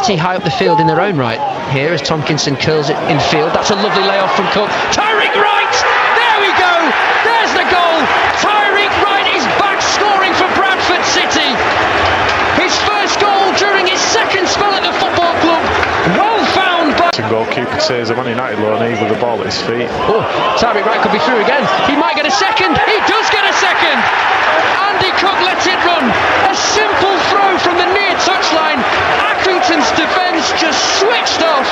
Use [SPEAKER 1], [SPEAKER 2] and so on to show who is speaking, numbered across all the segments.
[SPEAKER 1] City high up the field in their own right here as Tomkinson curls it in field. That's a lovely layoff from Cook. Tyreek Wright! There we go! There's the goal! Tyreek Wright is back scoring for Bradford City. His first goal during his second spell at the football club. Well found by...
[SPEAKER 2] Goalkeeper says a Man United loanee with the ball at his feet.
[SPEAKER 1] Oh, Tyreek Wright could be through again. He might get a second. He does get a second. Andy Cook lets it run. A simple throw from the near touchline. Accrington's defence just switched off.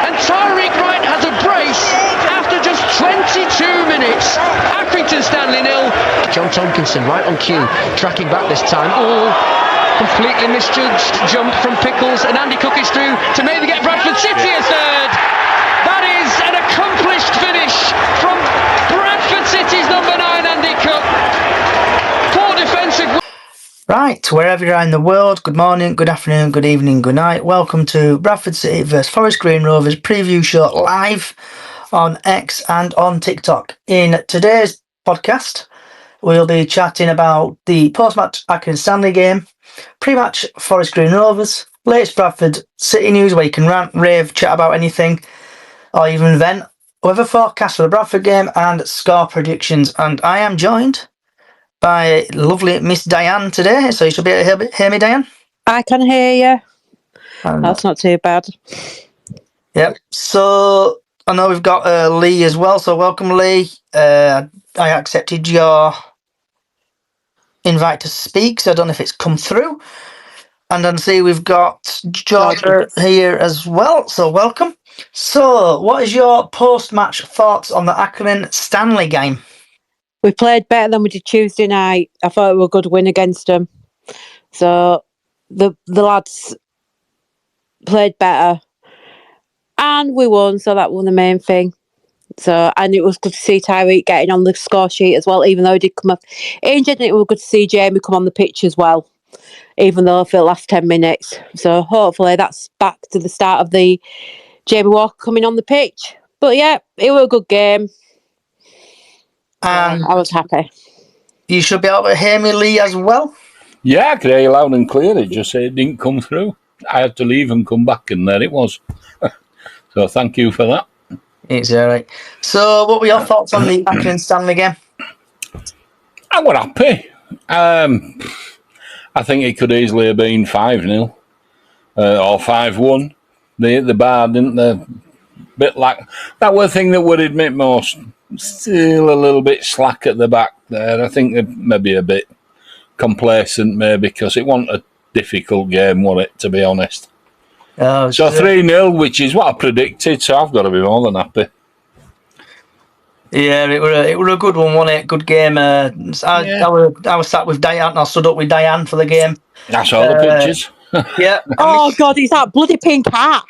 [SPEAKER 1] And Tyreek Wright has a brace after just 22 minutes. Accrington Stanley 0. John Tomkinson right on cue, tracking back this time. Oh, completely misjudged jump from Pickles, and Andy Cook is through to maybe get Bradford City a third. That is an accomplished finish from Bradford City's number 9, Andy Cook. Poor defensive.
[SPEAKER 3] Right, wherever you are in the world, good morning, good afternoon, good evening, good night. Welcome to Bradford City vs Forest Green Rovers preview show live on X and on TikTok. In today's podcast, we'll be chatting about the post-match Accrington Stanley game, pre-match Forest Green Rovers, latest Bradford City news where you can rant, rave, chat about anything, or even vent, weather forecast for the Bradford game, and score predictions. And I am joined by lovely Miss Diane today, so you should be able to hear me, Diane?
[SPEAKER 4] I can hear you. That's not too bad.
[SPEAKER 3] Yep, so I know we've got Lee as well, so welcome, Lee. I accepted your invite to speak, so I don't know if it's come through. And I see we've got Georgia here as well, so welcome. So, what is your post-match thoughts on the Accrington Stanley game?
[SPEAKER 4] We played better than we did Tuesday night. I thought it was a good win against them. So, the lads played better. And we won, so that was the main thing. So, and it was good to see Tyreek getting on the score sheet as well, even though he did come up injured. And it was good to see Jamie come on the pitch as well, even though for the last 10 minutes. So hopefully that's back to the start of the Jamie Walker coming on the pitch. But yeah, it was a good game. I was happy.
[SPEAKER 3] You should be able to hear me, Lee, as well.
[SPEAKER 5] Yeah, I could hear you loud and clear. It just said it didn't come through. I had to leave and come back, and there it was. So thank you for that.
[SPEAKER 3] It's all right. So, what were your thoughts on the Accrington Stanley game?
[SPEAKER 5] I was happy. I think it could easily have been 5-0 or 5-1. They hit the bar, didn't they? Bit like that was the thing that worried me most. Still a little bit slack at the back there. I think they're maybe a bit complacent, maybe, because it wasn't a difficult game, was it, to be honest? So 3-0, which is what I predicted, so I've got to be more than happy.
[SPEAKER 3] Yeah, it were a good one, wasn't it? Good game. I was sat with Diane. I stood up with Diane for the game.
[SPEAKER 5] I saw the pictures.
[SPEAKER 3] Yeah.
[SPEAKER 4] Oh God, he's that bloody pink hat.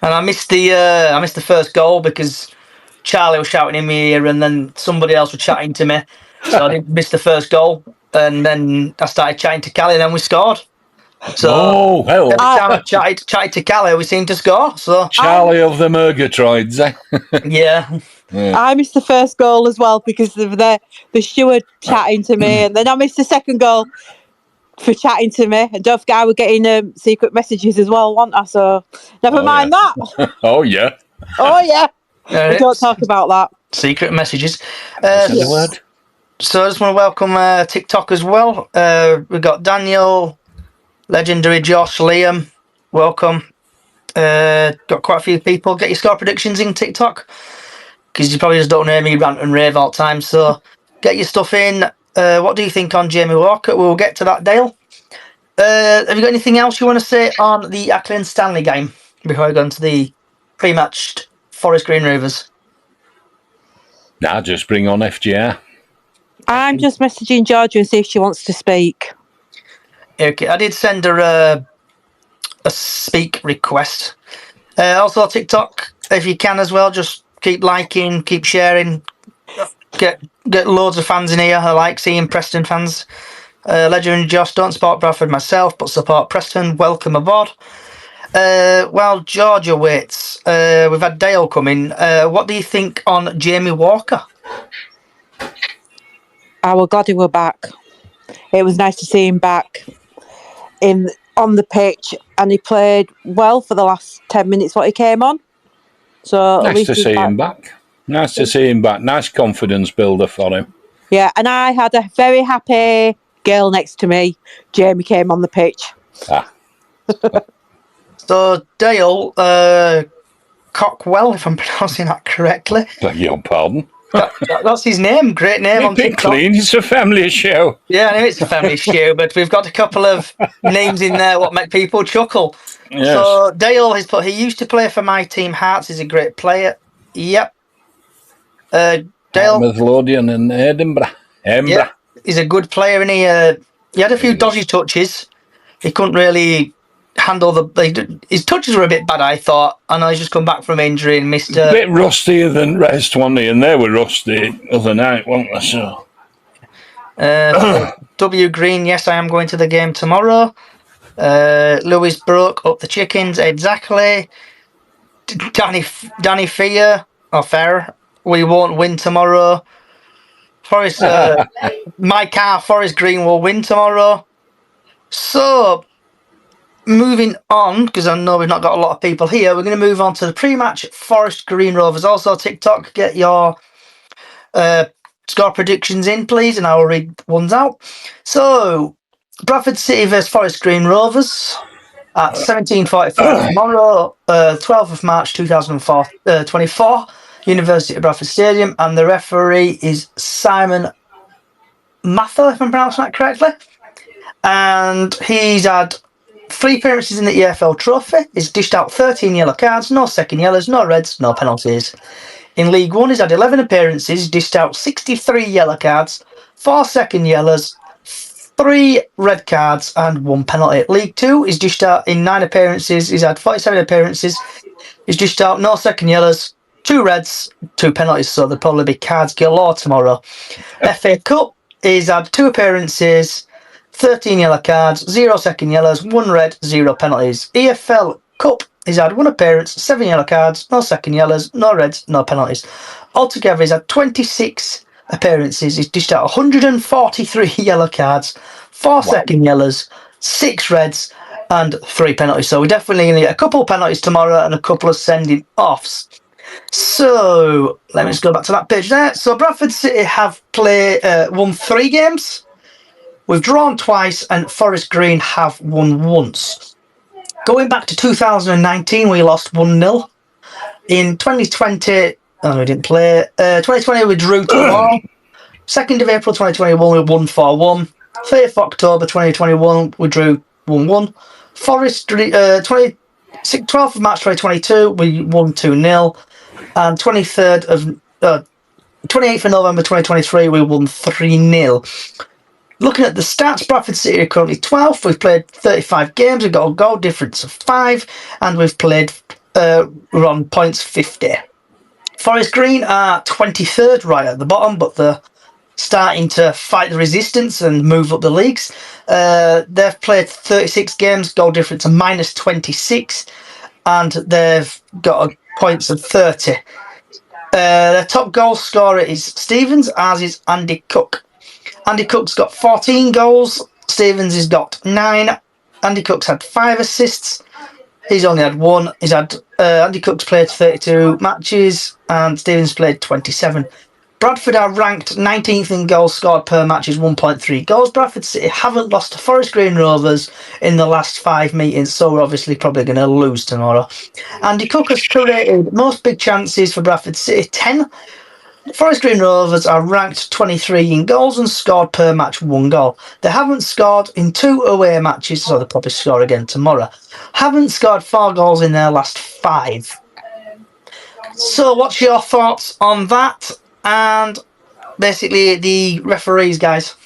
[SPEAKER 3] And I missed the first goal because Charlie was shouting in my ear, and then somebody else was chatting to me, so I didn't miss the first goal. And then I started chatting to Callie, and then we scored. So every time I chatted to Callie, we seemed to score. So
[SPEAKER 5] Charlie of the Murgatroyds, eh?
[SPEAKER 3] Yeah.
[SPEAKER 4] I missed the first goal as well because of the steward chatting to me, and then I missed the second goal for chatting to me. And don't forget, I was getting secret messages as well, wasn't I? So never mind that.
[SPEAKER 5] Oh yeah.
[SPEAKER 4] Oh yeah. We don't talk about that.
[SPEAKER 3] Secret messages.
[SPEAKER 5] So
[SPEAKER 3] I just want to welcome TikTok as well. We've got Daniel, legendary Josh, Liam. Welcome. Got quite a few people. Get your score predictions in TikTok, because you probably just don't hear me rant and rave all the time. So get your stuff in. What do you think on Jamie Walker? We'll get to that, Dale. Have you got anything else you want to say on the Accrington Stanley game before I go into the pre-matched Forest Green Rovers?
[SPEAKER 5] Nah, just bring on FGR.
[SPEAKER 4] I'm just messaging Georgia and see if she wants to speak.
[SPEAKER 3] Okay, I did send her a speak request. Also, TikTok, if you can as well, just keep liking, keep sharing. Get loads of fans in here. I like seeing Preston fans. Legend and Josh, don't support Bradford myself, but support Preston. Welcome aboard. While Georgia waits, we've had Dale come in. What do you think on Jamie Walker?
[SPEAKER 4] Oh, well, God, he were back. It was nice to see him back on the pitch, and he played well for the last 10 minutes what he came on. So at
[SPEAKER 5] Nice
[SPEAKER 4] least
[SPEAKER 5] to
[SPEAKER 4] he's
[SPEAKER 5] see
[SPEAKER 4] back.
[SPEAKER 5] him back. Nice to see him back. Nice confidence builder for him.
[SPEAKER 4] Yeah, and I had a very happy girl next to me. Jamie came on the pitch.
[SPEAKER 5] Ah,
[SPEAKER 3] So Dale Cockwell, if I'm pronouncing that correctly.
[SPEAKER 5] beg your pardon.
[SPEAKER 3] That's his name. Great name on
[SPEAKER 5] Keep it
[SPEAKER 3] TikTok.
[SPEAKER 5] clean. It's a family show.
[SPEAKER 3] Yeah, I know it's a family show, but we've got a couple of names in there what make people chuckle.
[SPEAKER 5] Yes.
[SPEAKER 3] So Dale has put, he used to play for my team. Hearts. He's a great player. Yep. Dale.
[SPEAKER 5] Midlothian in Edinburgh.
[SPEAKER 3] Yeah, he's a good player, and he had a few dodgy touches. He couldn't really handle his touches were a bit bad, I thought. I know he's just come back from injury and missed
[SPEAKER 5] A bit rustier than rest, wasn't he? And they were rusty the other night, weren't they? So.
[SPEAKER 3] W Green, yes, I am going to the game tomorrow. Lewis broke up the chickens, exactly. Danny Fear, we won't win tomorrow. Forest, my car, Forest Green, will win tomorrow. So, moving on, because I know we've not got a lot of people here, we're going to move on to the pre-match Forest Green Rovers. Also, TikTok, get your score predictions in, please, and I will read ones out. So, Bradford City vs Forest Green Rovers at 17:45 tomorrow, 12th of March 2024, University of Bradford Stadium, and the referee is Simon Mather, if I'm pronouncing that correctly. And he's had 3 appearances in the EFL Trophy. He's dished out 13 yellow cards, no second yellows, no reds, no penalties. In League 1, he's had 11 appearances, dished out 63 yellow cards, 4 second yellows, 3 red cards, and 1 penalty. League 2, he's dished out in 9 appearances, he's had 47 appearances, he's dished out no second yellows, 2 reds, 2 penalties, so there'll probably be cards galore tomorrow. FA Cup, he's had 2 appearances, 13 yellow cards, 0 second yellows, 1 red, 0 penalties. EFL Cup, he's had 1 appearance, 7 yellow cards, no second yellows, no reds, no penalties. Altogether, he's had 26 appearances. He's dished out 143 yellow cards, 4 second yellows, 6 reds, and 3 penalties. So we're definitely going to get a couple of penalties tomorrow and a couple of sending offs. So let me just go back to that page there. So Bradford City have won 3 games. We've drawn twice, and Forest Green have won once. Going back to 2019, we lost 1-0. In 2020, we didn't play. 2020, we drew 2-2. 2nd of April 2021, we won 4-1. 30th of October 2021, we drew 1-1. Forest, 12th of March 2022, we won 2-0. And 28th of November 2023, we won 3-0. Looking at the stats, Bradford City are currently 12th. We've played 35 games. We've got a goal difference of 5. And we've played, we're on points 50. Forest Green are 23rd, right at the bottom, but they're starting to fight the resistance and move up the leagues. They've played 36 games, goal difference of -26. And they've got points of 30. Their top goal scorer is Stevens, as is Andy Cook. Andy Cook's got 14 goals. Stevens has got 9. Andy Cook's had 5 assists. He's only had 1. He's had Andy Cook's played 32 matches and Stevens played 27. Bradford are ranked 19th in goals scored per match, is 1.3 goals. Bradford City haven't lost to Forest Green Rovers in the last 5 meetings, so we're obviously probably going to lose tomorrow. Andy Cook has created most big chances for Bradford City, 10. Forest Green Rovers are ranked 23 in goals and scored per match 1 goal. They haven't scored in 2 away matches, so they'll probably score again tomorrow. Haven't scored 4 goals in their last 5. So what's your thoughts on that? And basically the referees, guys.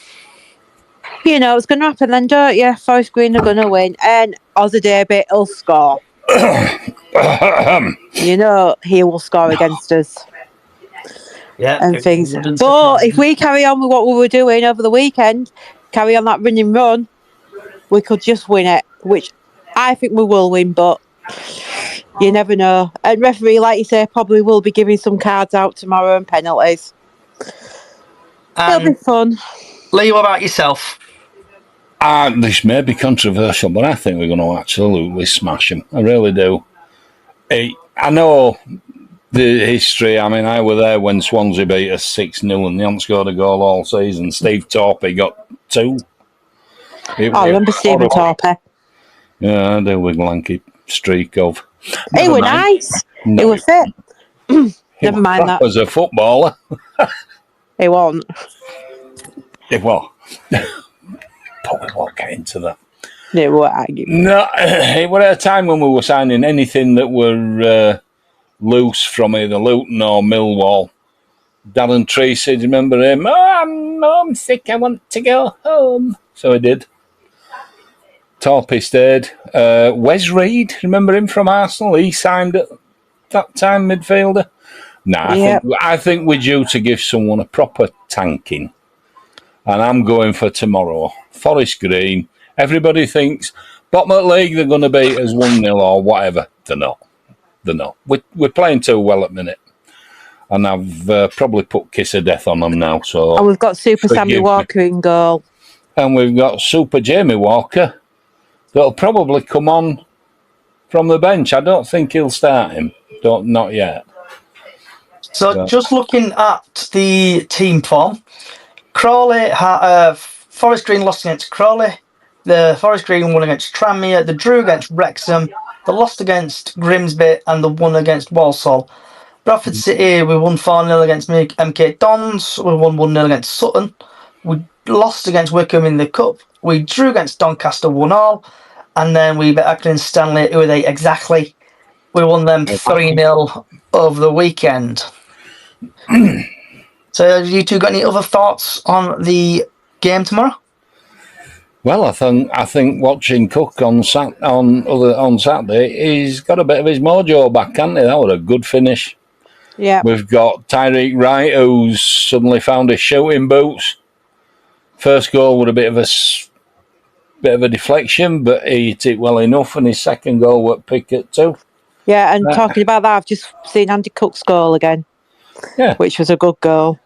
[SPEAKER 4] You know it's going to happen then, don't you? Forest Green are going to win, and Ozadabe will score. You know he will score against us.
[SPEAKER 3] Yeah,
[SPEAKER 4] and things. But if we carry on with what we were doing over the weekend, carry on that running run, we could just win it, which I think we will win, but you never know. And referee, like you say, probably will be giving some cards out tomorrow and penalties. It'll be fun.
[SPEAKER 3] Lee, what about yourself?
[SPEAKER 5] This may be controversial, but I think we're going to absolutely smash them. I really do. I know the history. I mean, I was there when Swansea beat us 6-0 and they hadn't scored a goal all season. Steve Torpey got 2.
[SPEAKER 4] I remember Stephen Torpey.
[SPEAKER 5] Yeah, I do with lanky streak of.
[SPEAKER 4] He was nice.
[SPEAKER 5] No,
[SPEAKER 4] he was fit. Never mind that.
[SPEAKER 5] As a footballer.
[SPEAKER 4] He won't.
[SPEAKER 5] It was. But we won't get into that.
[SPEAKER 4] They won't argue.
[SPEAKER 5] No, it was at a time when we were signing anything that were loose from either Luton or Millwall. Darren Treacy, do you remember him? Oh, I'm sick, I want to go home. So he did. Torpey stayed. Wes Reid, remember him from Arsenal? He signed at that time, midfielder. I think we're due to give someone a proper tanking. And I'm going for tomorrow. Forest Green. Everybody thinks bottom of the league they're going to beat us 1-0 or whatever. They're not. We're playing too well at the minute. And I've probably put kiss of death on them now. So
[SPEAKER 4] and we've got Super Sammy Walker in goal.
[SPEAKER 5] And we've got Super Jamie Walker that'll probably come on from the bench. I don't think he'll start him. Not yet.
[SPEAKER 3] So just looking at the team form, Crawley, Forest Green lost against Crawley. The Forest Green won against Tranmere. The drew against Wrexham. The lost against Grimsby and the won against Walsall. Bradford City, we won 4-0 against MK Dons. We won 1-0 against Sutton. We lost against Wickham in the Cup. We drew against Doncaster 1-1. And then we beat Accrington Stanley, who were they exactly. We won them 3-0 over the weekend. So have you two got any other thoughts on the game tomorrow?
[SPEAKER 5] Well, I think watching Cook on Saturday, he's got a bit of his mojo back, hasn't he? That was a good finish.
[SPEAKER 4] Yeah.
[SPEAKER 5] We've got Tyreek Wright, who's suddenly found his shooting boots. First goal with a bit of a deflection, but he hit it well enough, and his second goal was Pickett too.
[SPEAKER 4] Yeah, and talking about that, I've just seen Andy Cook's goal again.
[SPEAKER 5] Yeah.
[SPEAKER 4] Which was a good goal.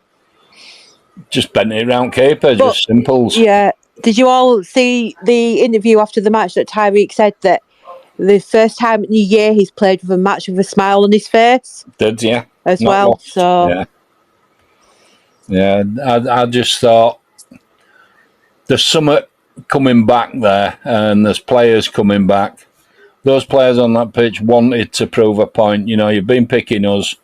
[SPEAKER 5] Just bent it round keeper, just simples.
[SPEAKER 4] Yeah. Did you all see the interview after the match that Tyreek said that the first time in a year he's played with a match with a smile on his face?
[SPEAKER 5] Did, yeah.
[SPEAKER 4] As
[SPEAKER 5] Not
[SPEAKER 4] well.
[SPEAKER 5] lost.
[SPEAKER 4] So
[SPEAKER 5] yeah. I just thought there's something coming back there, and there's players coming back. Those players on that pitch wanted to prove a point. You know, you've been picking us.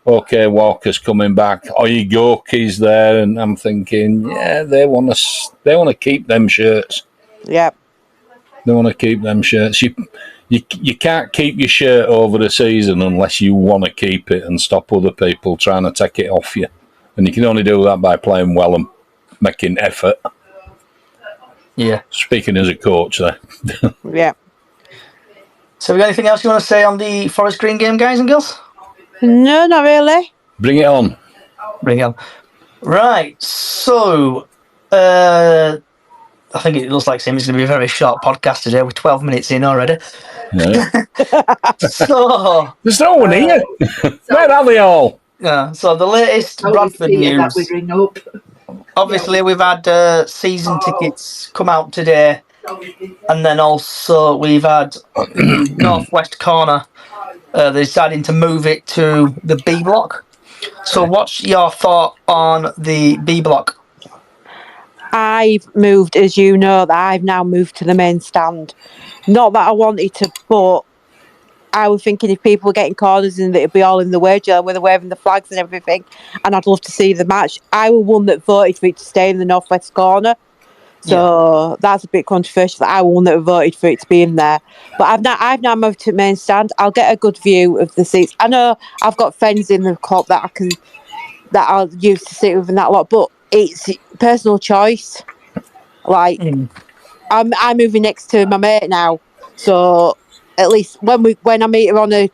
[SPEAKER 5] Okay, Walker's coming back. Oyegoki's there, and I'm thinking, yeah, they want to keep them shirts.
[SPEAKER 4] Yeah,
[SPEAKER 5] they want to keep them shirts. You can't keep your shirt over the season unless you want to keep it and stop other people trying to take it off you. And you can only do that by playing well and making effort.
[SPEAKER 3] Yeah.
[SPEAKER 5] Speaking as a coach there.
[SPEAKER 4] Yeah.
[SPEAKER 3] So, have you got anything else you want to say on the Forest Green game, guys and girls?
[SPEAKER 4] No, not really.
[SPEAKER 5] Bring it on. Right,
[SPEAKER 3] so I think it looks like it's going to be a very short podcast today. We're 12 minutes in already.
[SPEAKER 5] Yeah.
[SPEAKER 3] So
[SPEAKER 5] there's no one here. Where are they all?
[SPEAKER 3] Yeah. So the latest Bradford news. Obviously, we've had season tickets come out today, and then also we've had Northwest Corner. They're deciding to move it to the B block. So, what's your thought on the B block?
[SPEAKER 4] I've moved, as you know, that I've now moved to the main stand. Not that I wanted to, but I was thinking if people were getting corners and it'd be all in the wage where they're waving the flags and everything, and I'd love to see the match. I was one that voted for it to stay in the northwest corner. So that's a bit controversial. That I was one that voted for it to be in there. But I've now moved to main stand. I'll get a good view of the seats. I know I've got friends in the club that I'll use to sit with and that lot, but it's personal choice. Like I'm moving next to my mate now, so at least when I meet her on a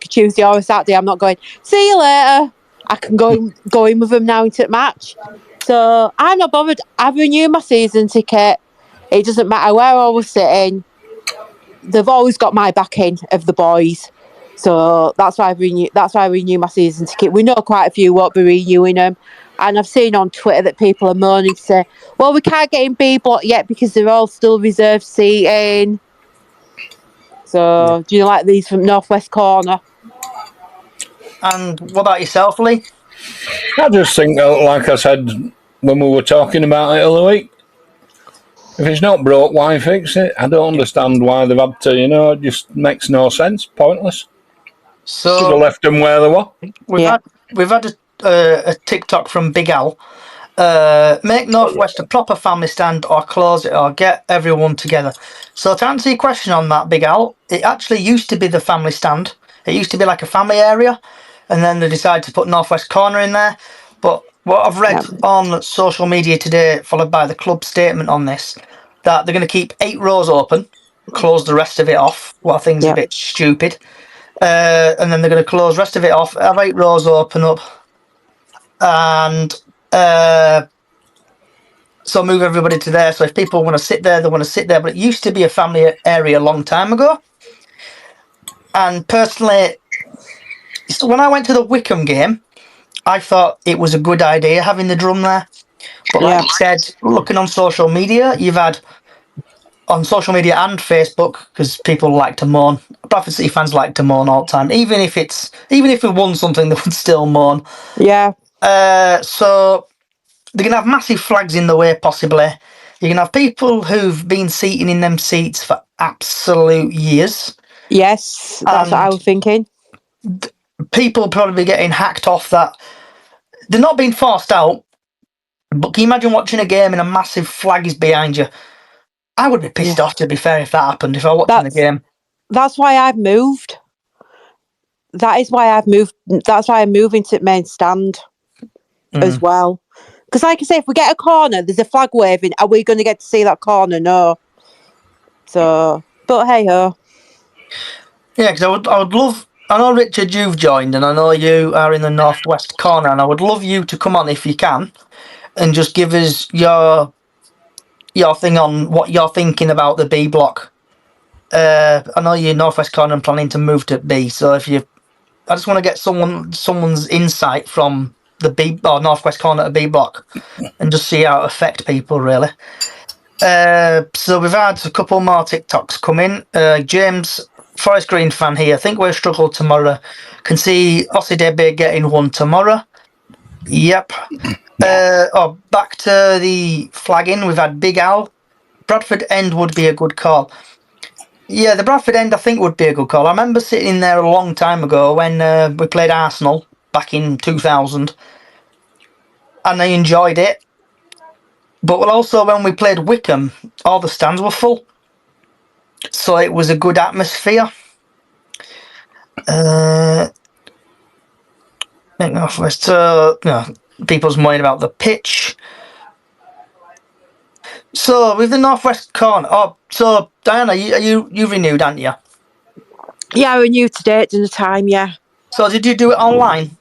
[SPEAKER 4] Tuesday or a Saturday, I'm not going, see you later. I can go in with them now into the match. So I'm not bothered. I've renewed my season ticket. It doesn't matter where I was sitting. They've always got my backing of the boys. So that's why I renew my season ticket. We know quite a few won't be renewing them. And I've seen on Twitter that people are moaning to say, well, we can't get in B block yet because they're all still reserved seating. So, do you like these from Northwest Corner?
[SPEAKER 3] And what about yourself, Lee?
[SPEAKER 5] I just think, like I said when we were talking about it the other week, if it's not broke, why fix it? I don't understand why they've had to, it just makes no sense. Pointless. Should have
[SPEAKER 3] So
[SPEAKER 5] left them where they were.
[SPEAKER 3] we've had a TikTok from Big Al. Make Northwest a proper family stand or close it or get everyone together. So to answer your question on that, Big Al, it actually used to be the family stand. It used to be like a family area, and then they decided to put Northwest Corner in there. But what I've read on social media today, followed by the club statement on this, that they're going to keep 8 rows open, close the rest of it off, what I think is a bit stupid. And then they're going to close the rest of it off, have 8 rows open up, and so move everybody to there. So if people want to sit there, they want to sit there. But it used to be a family area a long time ago. And personally, so when I went to the Wickham game, I thought it was a good idea having the drum there. But like you said, looking on social media, you've had on social media and Facebook, because people like to moan. Bradford City fans like to moan all the time. Even if we won something, they would still moan.
[SPEAKER 4] Yeah.
[SPEAKER 3] So they're going to have massive flags in the way, possibly. You're going to have people who've been seating in them seats for absolute years.
[SPEAKER 4] Yes, that's what I was thinking.
[SPEAKER 3] People probably getting hacked off that. They're not being forced out, but can you imagine watching a game and a massive flag is behind you? I would be pissed off, to be fair, if that happened, if I was watching the game.
[SPEAKER 4] That's why I've moved. That is why I've moved. That's why I'm moving to the main stand as well. Because like I say, if we get a corner, there's a flag waving, are we going to get to see that corner? No. So, but hey ho.
[SPEAKER 3] Yeah, because I would love. I know, Richard, you've joined, and I know you are in the northwest corner, and I would love you to come on if you can, and just give us your thing on what you're thinking about the B block. I know you're northwest corner and planning to move to B, so I just want to get someone's insight from the B or northwest corner of B block, and just see how it affect people really. So we've had a couple more TikToks come in. James, Forest Green fan here. I think we'll struggle tomorrow. Can see Ossie Debe getting one tomorrow. Yep. Back to the flagging. We've had Big Al. Bradford End would be a good call. Yeah, the Bradford End I think would be a good call. I remember sitting in there a long time ago when we played Arsenal back in 2000, and I enjoyed it. But also when we played Wickham, all the stands were full. So it was a good atmosphere. People's moaning about the pitch. So with the northwest corner, so Diana, you renewed, aren't you?
[SPEAKER 4] Yeah, I renewed today at dinner time. Yeah.
[SPEAKER 3] So did you do it online?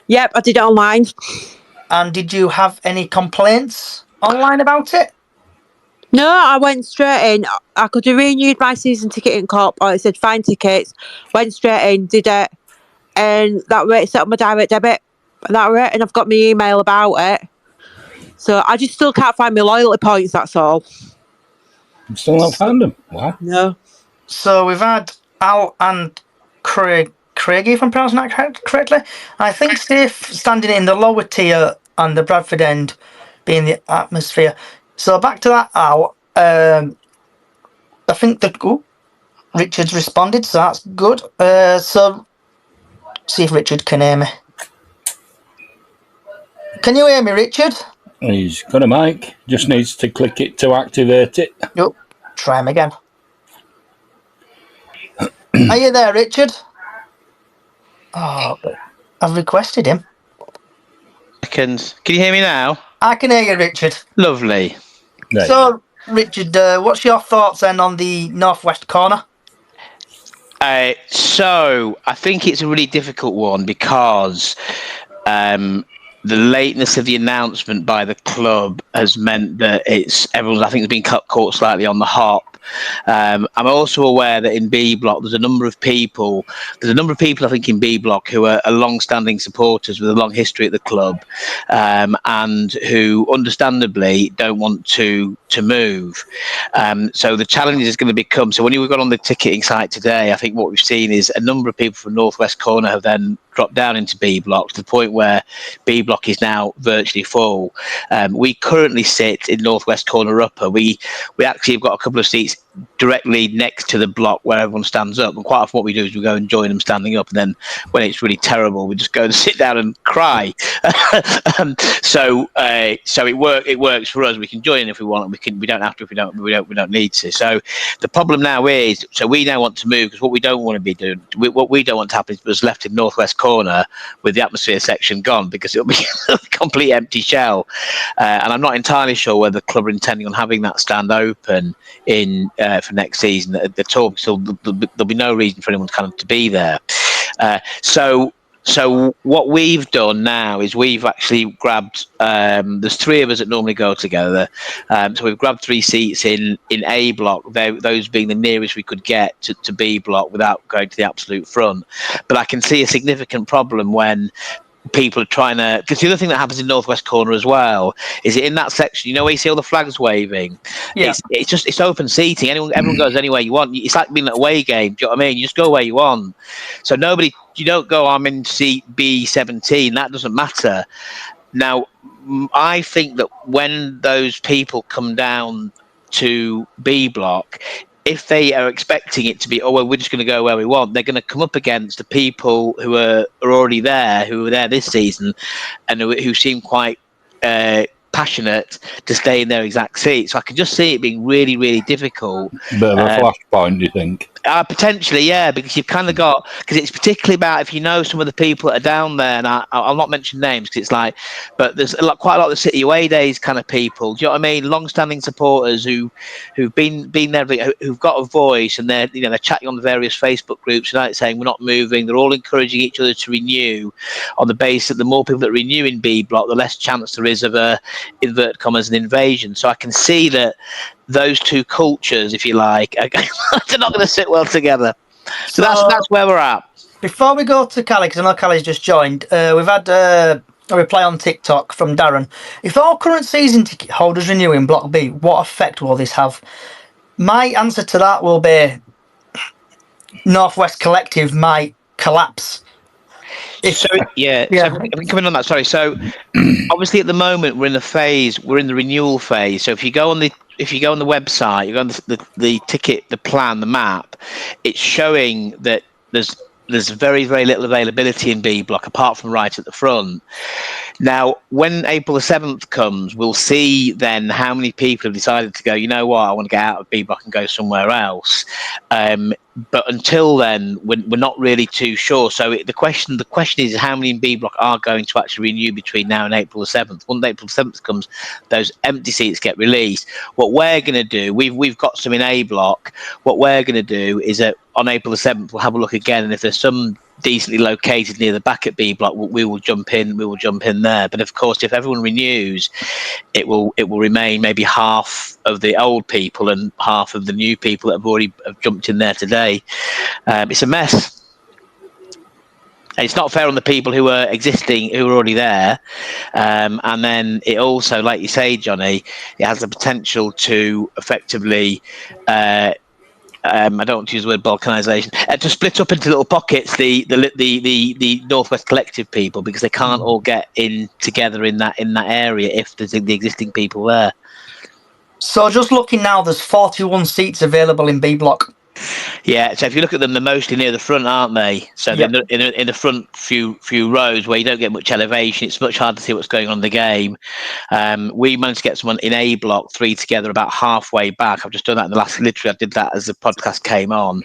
[SPEAKER 4] Yep, I did it online.
[SPEAKER 3] And did you have any complaints online about it?
[SPEAKER 4] No, I went straight in. I could have renewed my season ticket in Co-op, or it said find tickets. Went straight in, did it, and that way it set up my direct debit. And that way, and I've got my email about it. So I just still can't find my loyalty points. That's all.
[SPEAKER 5] You still not found them? Wow.
[SPEAKER 4] No.
[SPEAKER 3] So we've had Al and Craigie, if I'm pronouncing that correctly. I think Steve standing in the lower tier and the Bradford End being the atmosphere. So back to that, Al. I think that Richard's responded, so that's good. So see if Richard can hear me. Can you hear me, Richard?
[SPEAKER 5] He's got a mic. Just needs to click it to activate it.
[SPEAKER 3] Yep. Try him again. Are you there, Richard? Oh, I've requested him.
[SPEAKER 6] Seconds. Can you hear me now?
[SPEAKER 3] I can hear you, Richard.
[SPEAKER 6] Lovely.
[SPEAKER 5] There
[SPEAKER 3] So, Richard, what's your thoughts then on the northwest corner?
[SPEAKER 6] So I think it's a really difficult one because the lateness of the announcement by the club has meant that everyone's, I think, has been caught slightly on the hop. I'm also aware that in B Block there's a number of people. I think in B Block who are long-standing supporters with a long history at the club, and who understandably don't want to move. So the challenge is going to become. So when you got on the ticketing site today, I think what we've seen is a number of people from Northwest Corner have then dropped down into B Block to the point where B Block is now virtually full. We currently sit in Northwest Corner Upper. We actually have got a couple of seats directly next to the block where everyone stands up, and quite often what we do is we go and join them standing up, and then when it's really terrible we just go and sit down and cry. So it works for us. We can join if we want, and we don't have to if we don't need to. So the problem now is, so we now want to move, because what we don't want to be doing, what we don't want to happen is us left in Northwest Corner with the atmosphere section gone, because it'll be a complete empty shell. And I'm not entirely sure whether the club are intending on having that stand open in for next season at all, so there'll be no reason for anyone to be there. So what we've done now is we've actually grabbed, there's three of us that normally go together, so we've grabbed 3 seats in A Block, those being the nearest we could get to B Block without going to the absolute front. But I can see a significant problem when people are trying to, because the other thing that happens in Northwest Corner as well is in that section, where you see all the flags waving, it's open seating. Everyone goes anywhere you want. It's like being at a away game. Do you know what I mean? You just go where you want. So you don't go, I'm in seat B17. That doesn't matter. Now, I think that when those people come down to B Block, if they are expecting it to be, we're just going to go where we want, they're going to come up against the people who are already there, who were there this season, and who seem quite passionate to stay in their exact seat. So I can just see it being really, really difficult.
[SPEAKER 5] Bit of a flashpoint, do you think?
[SPEAKER 6] Potentially, yeah, because you've kind of got, because it's particularly about if you know some of the people that are down there, and I'll not mention names because it's like, but there's quite a lot of the City Away Days kind of people. Do you know what I mean? Long-standing supporters who've been there, who've got a voice, and they're chatting on the various Facebook groups tonight, saying we're not moving. They're all encouraging each other to renew, on the basis that the more people that renew in B Block, the less chance there is of a, inverted commas, an invasion. So I can see that those two cultures, if you like, they're not going to sit well together. So that's where we're at.
[SPEAKER 3] Before we go to Callie, because I know Callie's just joined, we've had a reply on TikTok from Darren. If all current season ticket holders renew in Block B, what effect will this have? My answer to that will be Northwest Collective might collapse.
[SPEAKER 6] So coming on that, sorry. So obviously at the moment we're in the renewal phase. So if you go on the website, you go on the ticket, the plan, the map, it's showing that there's very, very little availability in B Block apart from right at the front. Now, when April the 7th comes, we'll see then how many people have decided to go, you know what, I want to get out of B Block and go somewhere else. But until then, we're not really too sure. So the question is how many in B Block are going to actually renew between now and April the 7th. Once April the 7th comes, those empty seats get released. What we're going to do, we've got some in A Block. What we're going to do is that on April the 7th, we'll have a look again, and if there's some decently located near the back at B Block, we will jump in there. But of course, if everyone renews, it will remain maybe half of the old people and half of the new people that have jumped in there today. It's a mess. And it's not fair on the people who are already there. And then it also, like you say, Johnny, it has the potential to effectively I don't want to use the word balkanisation, to split up into little pockets the Northwest Collective people, because they can't all get in together in that area if there's the existing people there.
[SPEAKER 3] So just looking now, there's 41 seats available in B Block.
[SPEAKER 6] Yeah, so if you look at them, they're mostly near the front, aren't they? So yep. They're in the front few rows where you don't get much elevation. It's much harder to see what's going on in the game. We managed to get someone in A Block 3 together about halfway back. I've just done that in the last. Literally, I did that as the podcast came on,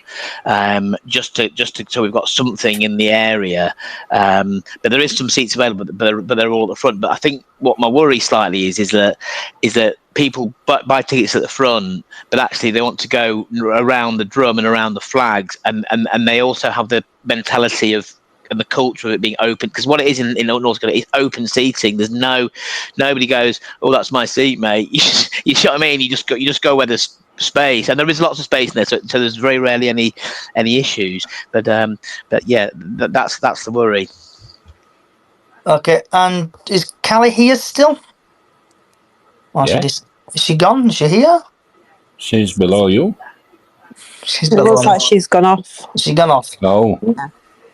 [SPEAKER 6] just to so we've got something in the area. But there is some seats available, but they're all at the front. But I think what my worry slightly is that people buy tickets at the front, but actually they want to go around the drum and around the flags, and they also have the mentality of and the culture of it being open, because what it is in North Carolina is open seating. There's nobody goes, oh, that's my seat, mate. You know what I mean? You just go where there's space, and there is lots of space in there, so there's very rarely any issues. But yeah, that's the worry.
[SPEAKER 3] Okay, and is Callie here still? Or
[SPEAKER 5] Yeah.
[SPEAKER 3] is she gone? Is she here?
[SPEAKER 5] She's below you.
[SPEAKER 3] She's
[SPEAKER 4] It
[SPEAKER 3] below
[SPEAKER 4] looks
[SPEAKER 3] me.
[SPEAKER 4] like she's gone off.
[SPEAKER 3] She's gone off.
[SPEAKER 5] Oh.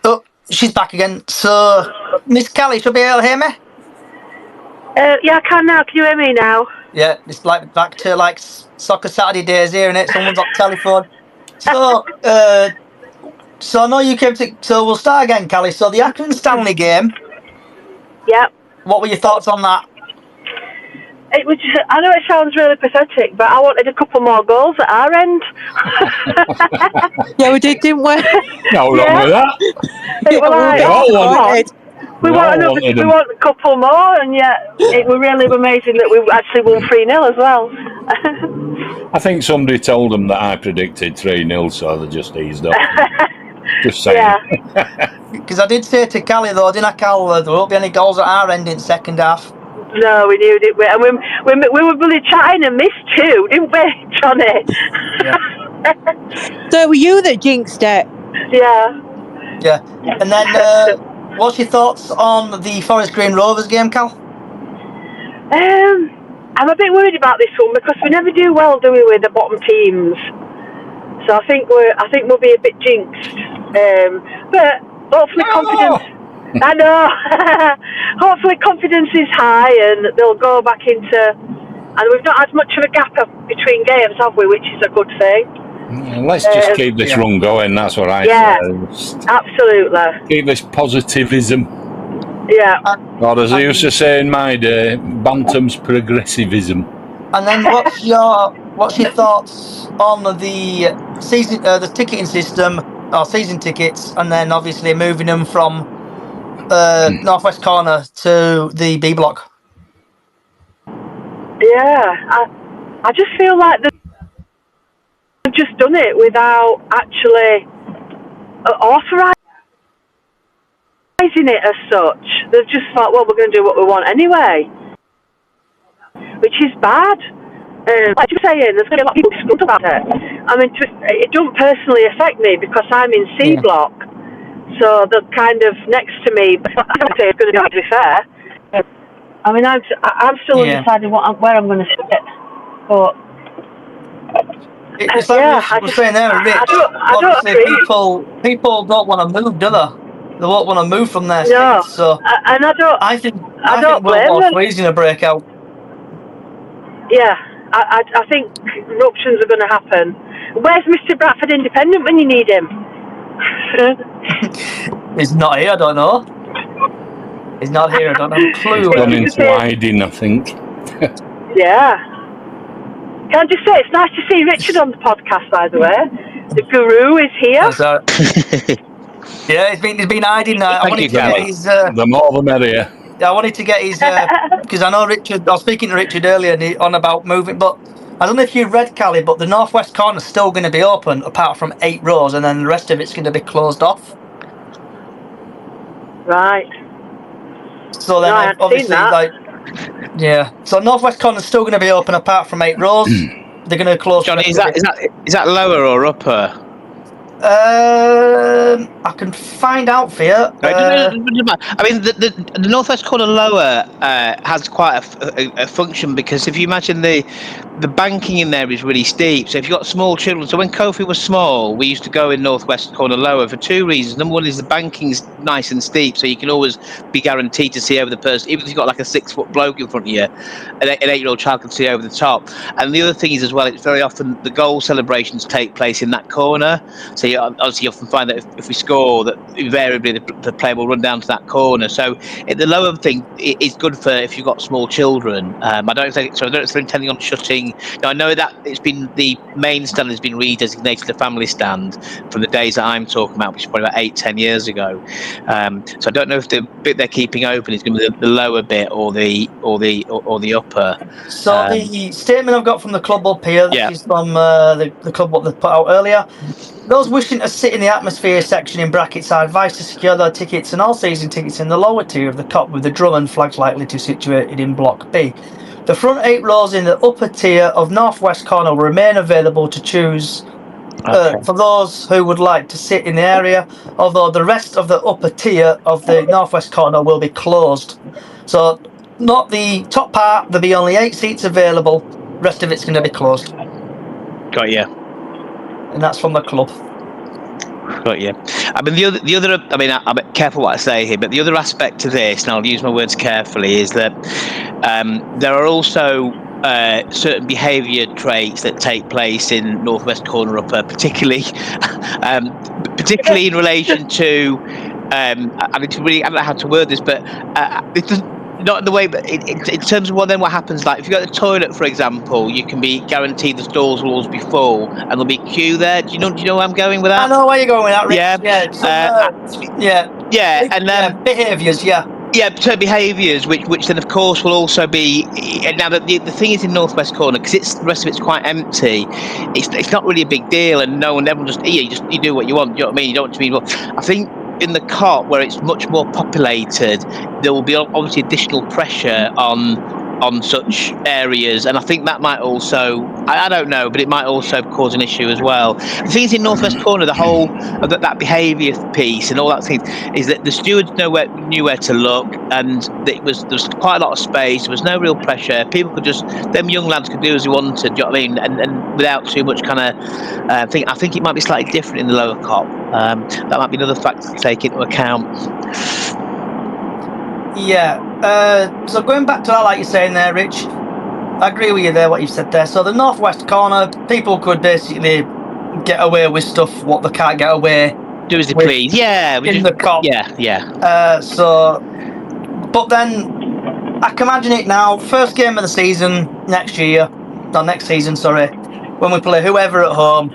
[SPEAKER 3] Oh, she's back again. So, Miss Callie, should be able to hear me?
[SPEAKER 7] Yeah, I can now. Can you hear me now?
[SPEAKER 3] Yeah, it's like back to like soccer Saturday days here, innit? Someone's on telephone. So, so I know you came to. So we'll start again, Callie. So the Accrington Stanley game.
[SPEAKER 7] Yep.
[SPEAKER 3] What were your thoughts on that?
[SPEAKER 7] It was. I know it sounds really pathetic, but I wanted a couple more goals at our end.
[SPEAKER 4] Yeah, we did, didn't we?
[SPEAKER 5] No wrong with that.
[SPEAKER 7] It was like, we want a couple more, and yet it was really amazing that we actually won 3-0 as well.
[SPEAKER 5] I think somebody told them that I predicted 3-0, so they just eased up. Just saying.
[SPEAKER 7] Yeah.
[SPEAKER 3] Because I did say to Callie though, didn't I, Cal? There won't be any goals at our end in second half.
[SPEAKER 7] No, we knew, didn't we? And we were really chatting and missed too, didn't we, Johnny?
[SPEAKER 3] Yeah.
[SPEAKER 4] So it were you that jinxed it?
[SPEAKER 7] Yeah.
[SPEAKER 3] Yeah. And then, what's your thoughts on the Forest Green Rovers game, Cal?
[SPEAKER 7] I'm a bit worried about this one because we never do well, do we, with the bottom teams? So I think we'll be a bit jinxed. But hopefully confidence. I know. Hopefully confidence is high and they'll go back into. And we've not had much of a gap between games, have we? Which is a good thing.
[SPEAKER 5] Let's just keep this run going. That's what I say.
[SPEAKER 7] Absolutely.
[SPEAKER 5] Keep this positivism.
[SPEAKER 7] Yeah.
[SPEAKER 5] Or as I used to say in my day, Bantam's progressivism.
[SPEAKER 3] And then what's your thoughts on the season, the ticketing system, or season tickets, and then obviously moving them from northwest corner to the B block?
[SPEAKER 7] Yeah, I just feel like they've just done it without actually authorising it as such. They've just thought, well, we're going to do what we want anyway, which is bad. Like you're saying, there's going to be a lot of people discuss about it. I mean, it don't personally affect me because I'm in C block, so they're kind of next to me. But I don't say it's going to be fair. I mean, I'm still undecided where I'm going to sit, but
[SPEAKER 3] it's like we're saying there, Rich. Obviously, people don't want to move, do they? They won't want to move from their seats. So,
[SPEAKER 7] and I think
[SPEAKER 3] World War III is going to break out.
[SPEAKER 7] Yeah, I think eruptions are going to happen. Where's Mr. Bradford Independent when you need him?
[SPEAKER 3] He's not here. I don't know. He's not here. I don't have a clue.
[SPEAKER 5] He's gone into hiding, I think.
[SPEAKER 7] Yeah. Can I just say, it's nice to see Richard on the podcast, by the way. The guru is here.
[SPEAKER 3] Yeah, he's been hiding. I wanted to get his.
[SPEAKER 5] The more the merrier.
[SPEAKER 3] I wanted to get his because I know Richard. I was speaking to Richard earlier on about moving, but I don't know if you read, Callie, but the northwest corner is still going to be open apart from 8 rows, and then the rest of it's going to be closed off.
[SPEAKER 7] Right.
[SPEAKER 3] So then, obviously, so northwest corner is still going to be open apart from 8 rows. They're going to close.
[SPEAKER 6] Johnny, is that lower or upper?
[SPEAKER 3] I can find out for you.
[SPEAKER 6] I mean, the northwest corner lower has quite a function because if you imagine the banking in there is really steep. So if you've got small children, so when Kofi was small, we used to go in northwest corner lower for 2 reasons. Number one is the banking's nice and steep, so you can always be guaranteed to see over the person, even if you've got like a 6-foot bloke in front of you, an 8-year-old child can see over the top. And the other thing is as well, it's very often the goal celebrations take place in that corner. So you obviously often find that if we score, that invariably the player will run down to that corner. So the lower thing is good for if you've got small children. I don't think they're intending on shutting. Now I know that it's been the main stand has been redesignated a family stand from the days that I'm talking about, which is probably about 8-10 years ago. So I don't know if the bit they're keeping open is going to be the lower bit or the upper.
[SPEAKER 3] So the statement I've got from the club up here, this is from the club what they put out earlier. Those wishing to sit in the atmosphere section in brackets are advised to secure their tickets and all season tickets in the lower tier of the top with the drum and flags likely to be situated in Block B. The front 8 rows in the upper tier of northwest corner will remain available to choose for those who would like to sit in the area, although the rest of the upper tier of the northwest corner will be closed. So, not the top part, there'll be only 8 seats available, rest of it's going to be closed.
[SPEAKER 6] Got you.
[SPEAKER 3] And that's from the club.
[SPEAKER 6] Got you. I mean, the other. I mean, I'm careful what I say here, but the other aspect to this, and I'll use my words carefully, is that there are also certain behaviour traits that take place in northwest corner upper, particularly in relation to. I don't know how to word this, but it doesn't. Not in the way, but in terms of what happens. Like if you go to the toilet, for example, you can be guaranteed the stalls will always be full, and there'll be a queue there. Do you know where I'm going with that?
[SPEAKER 3] I know where you're going with that, Rich.
[SPEAKER 6] Yeah. And
[SPEAKER 3] behaviours,
[SPEAKER 6] so behaviours, which then of course will also be. Now the thing is in northwest corner, because the rest of it's quite empty. It's not really a big deal, and everyone just you do what you want. Do you know what I mean? You don't want to be. Well, I think in the Cop, where it's much more populated, there will be obviously additional pressure on such areas, and I think that might also, I don't know, but it might also cause an issue as well. The thing is in northwest corner, the whole of that behaviour piece and all that thing is that the stewards knew where to look, and there was quite a lot of space. There was no real pressure. People could them young lads could do as they wanted. Do you know what I mean? And without too much kind of thing. I think it might be slightly different in the lower Cop. That might be another factor to take into account.
[SPEAKER 3] Yeah. So going back to that, like you're saying there, Rich, I agree with you there, what you've said there. So the northwest corner, people could basically get away with stuff what they can't get away.
[SPEAKER 6] Do as they please. Yeah.
[SPEAKER 3] In the Cop.
[SPEAKER 6] Yeah.
[SPEAKER 3] But then I can imagine it now. First game of the season next season, when we play whoever at home.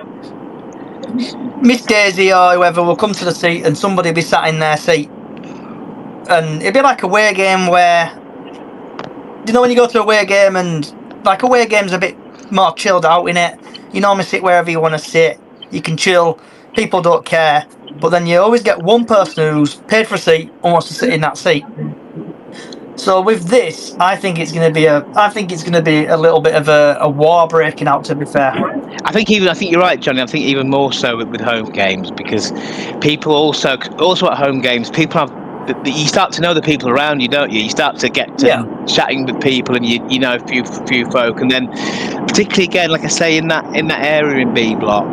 [SPEAKER 3] Miss Daisy or whoever will come to the seat and somebody will be sat in their seat. And it'd be like a away game where, when you go to a away game and like away game's a bit more chilled out in it. You normally sit wherever you want to sit. You can chill. People don't care. But then you always get one person who's paid for a seat and wants to sit in that seat. So with this, I think it's going to be a little bit of a war breaking out. To be fair,
[SPEAKER 6] I think you're right, Johnny. I think even more so with home games, because people also at home games, people have. You start to know the people around you, don't you? You start to get to chatting with people, and you know a few folk, and then particularly again, like I say, in that area in B Block,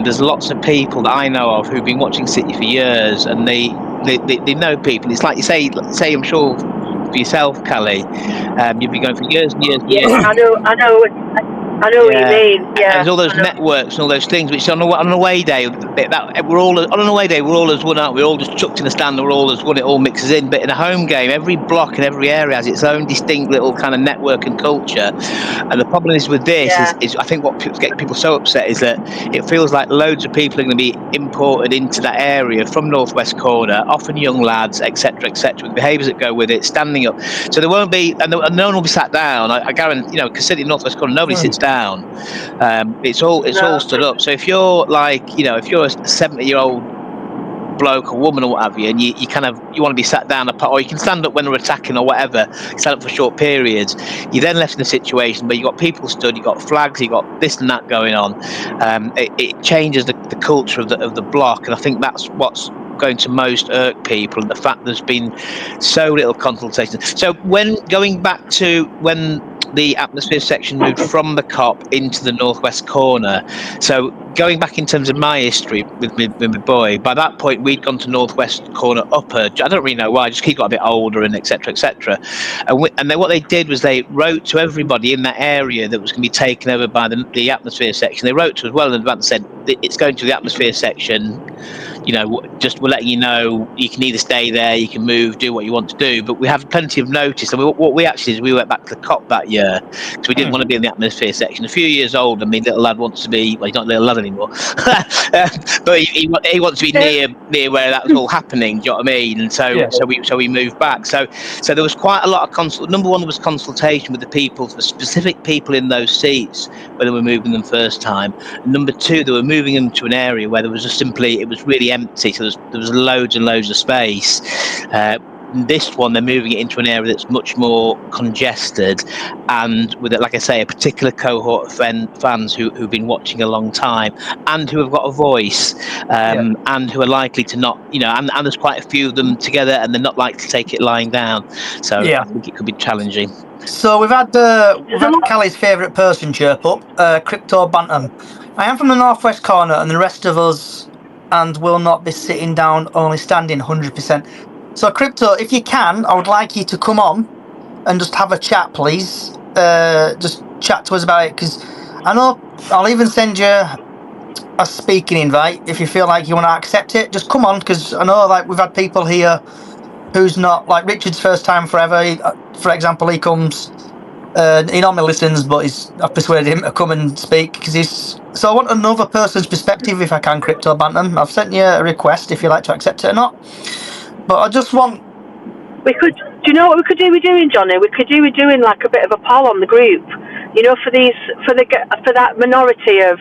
[SPEAKER 6] there's lots of people that I know of who've been watching City for years, and they know people. It's like you say, I'm sure for yourself, Callie, you've been going for years and years and years.
[SPEAKER 7] I know what you mean. Yeah.
[SPEAKER 6] And there's all those networks and all those things, which on an away day, we're all as one, aren't we? We're all just chucked in the stand, we're all as one, it all mixes in. But in a home game, every block and every area has its own distinct little kind of network and culture. And the problem is with this is I think what gets people so upset is that it feels like loads of people are going to be imported into that area from northwest corner, often young lads, etc., with behaviours that go with it, standing up. So there won't be, and no one will be sat down. I guarantee, because City northwest corner, nobody sits down. It's all stood up. So if you're if you're a 70-year-old bloke or woman or what have you, and you want to be sat down apart, or you can stand up when they're attacking or whatever, stand up for short periods, you're then left in a situation where you've got people stood, you've got flags, you've got this and that going on. It changes the culture of the block, and I think that's what's going to most irk people, and the fact there's been so little consultation. So when going back to when the atmosphere section moved from the Cop into the northwest corner, so going back in terms of my history with my boy, by that point we'd gone to northwest corner upper. I don't really know why, just he got a bit older and etc. And then what they did was they wrote to everybody in that area that was going to be taken over by the atmosphere section. They wrote to us well in advance and said it's going to the atmosphere section, just we're letting you know you can either stay there, you can move, do what you want to do, but we have plenty of notice. And what we actually did, we went back to the Cop that year because we didn't want to be in the atmosphere section. A few years old, little lad wants to be, well, he's not a little lad anymore, but he wants to be near where that was all happening. Do you know what I mean? And so we moved back. So there was quite a lot of number one, there was consultation with the specific people in those seats when they were moving them first time. And number two, they were moving them to an area where there was it was really empty. So there was loads and loads of space. this one, they're moving it into an area that's much more congested, and with it, like I say, a particular cohort of fans who've been watching a long time and who have got a voice, and who are likely to not, and there's quite a few of them together, and they're not likely to take it lying down. So I think it could be challenging.
[SPEAKER 3] So we've had Callie's favourite person chirp up, Crypto Bantam. I am from the northwest corner, and the rest of us and will not be sitting down, only standing 100%. So Crypto, if you can, I would like you to come on and just have a chat, please. Just chat to us about it, because I know I'll even send you a speaking invite if you feel like you want to accept it. Just come on, because I know like we've had people here who's not, like Richard's first time forever. For example, he comes, he normally listens, but I've persuaded him to come and speak because so I want another person's perspective if I can, Crypto Bantam. I've sent you a request if you'd like to accept it or not. But I just want...
[SPEAKER 7] Do you know what we could do with doing, Johnny? We could do with doing like a bit of a poll on the group, for that minority of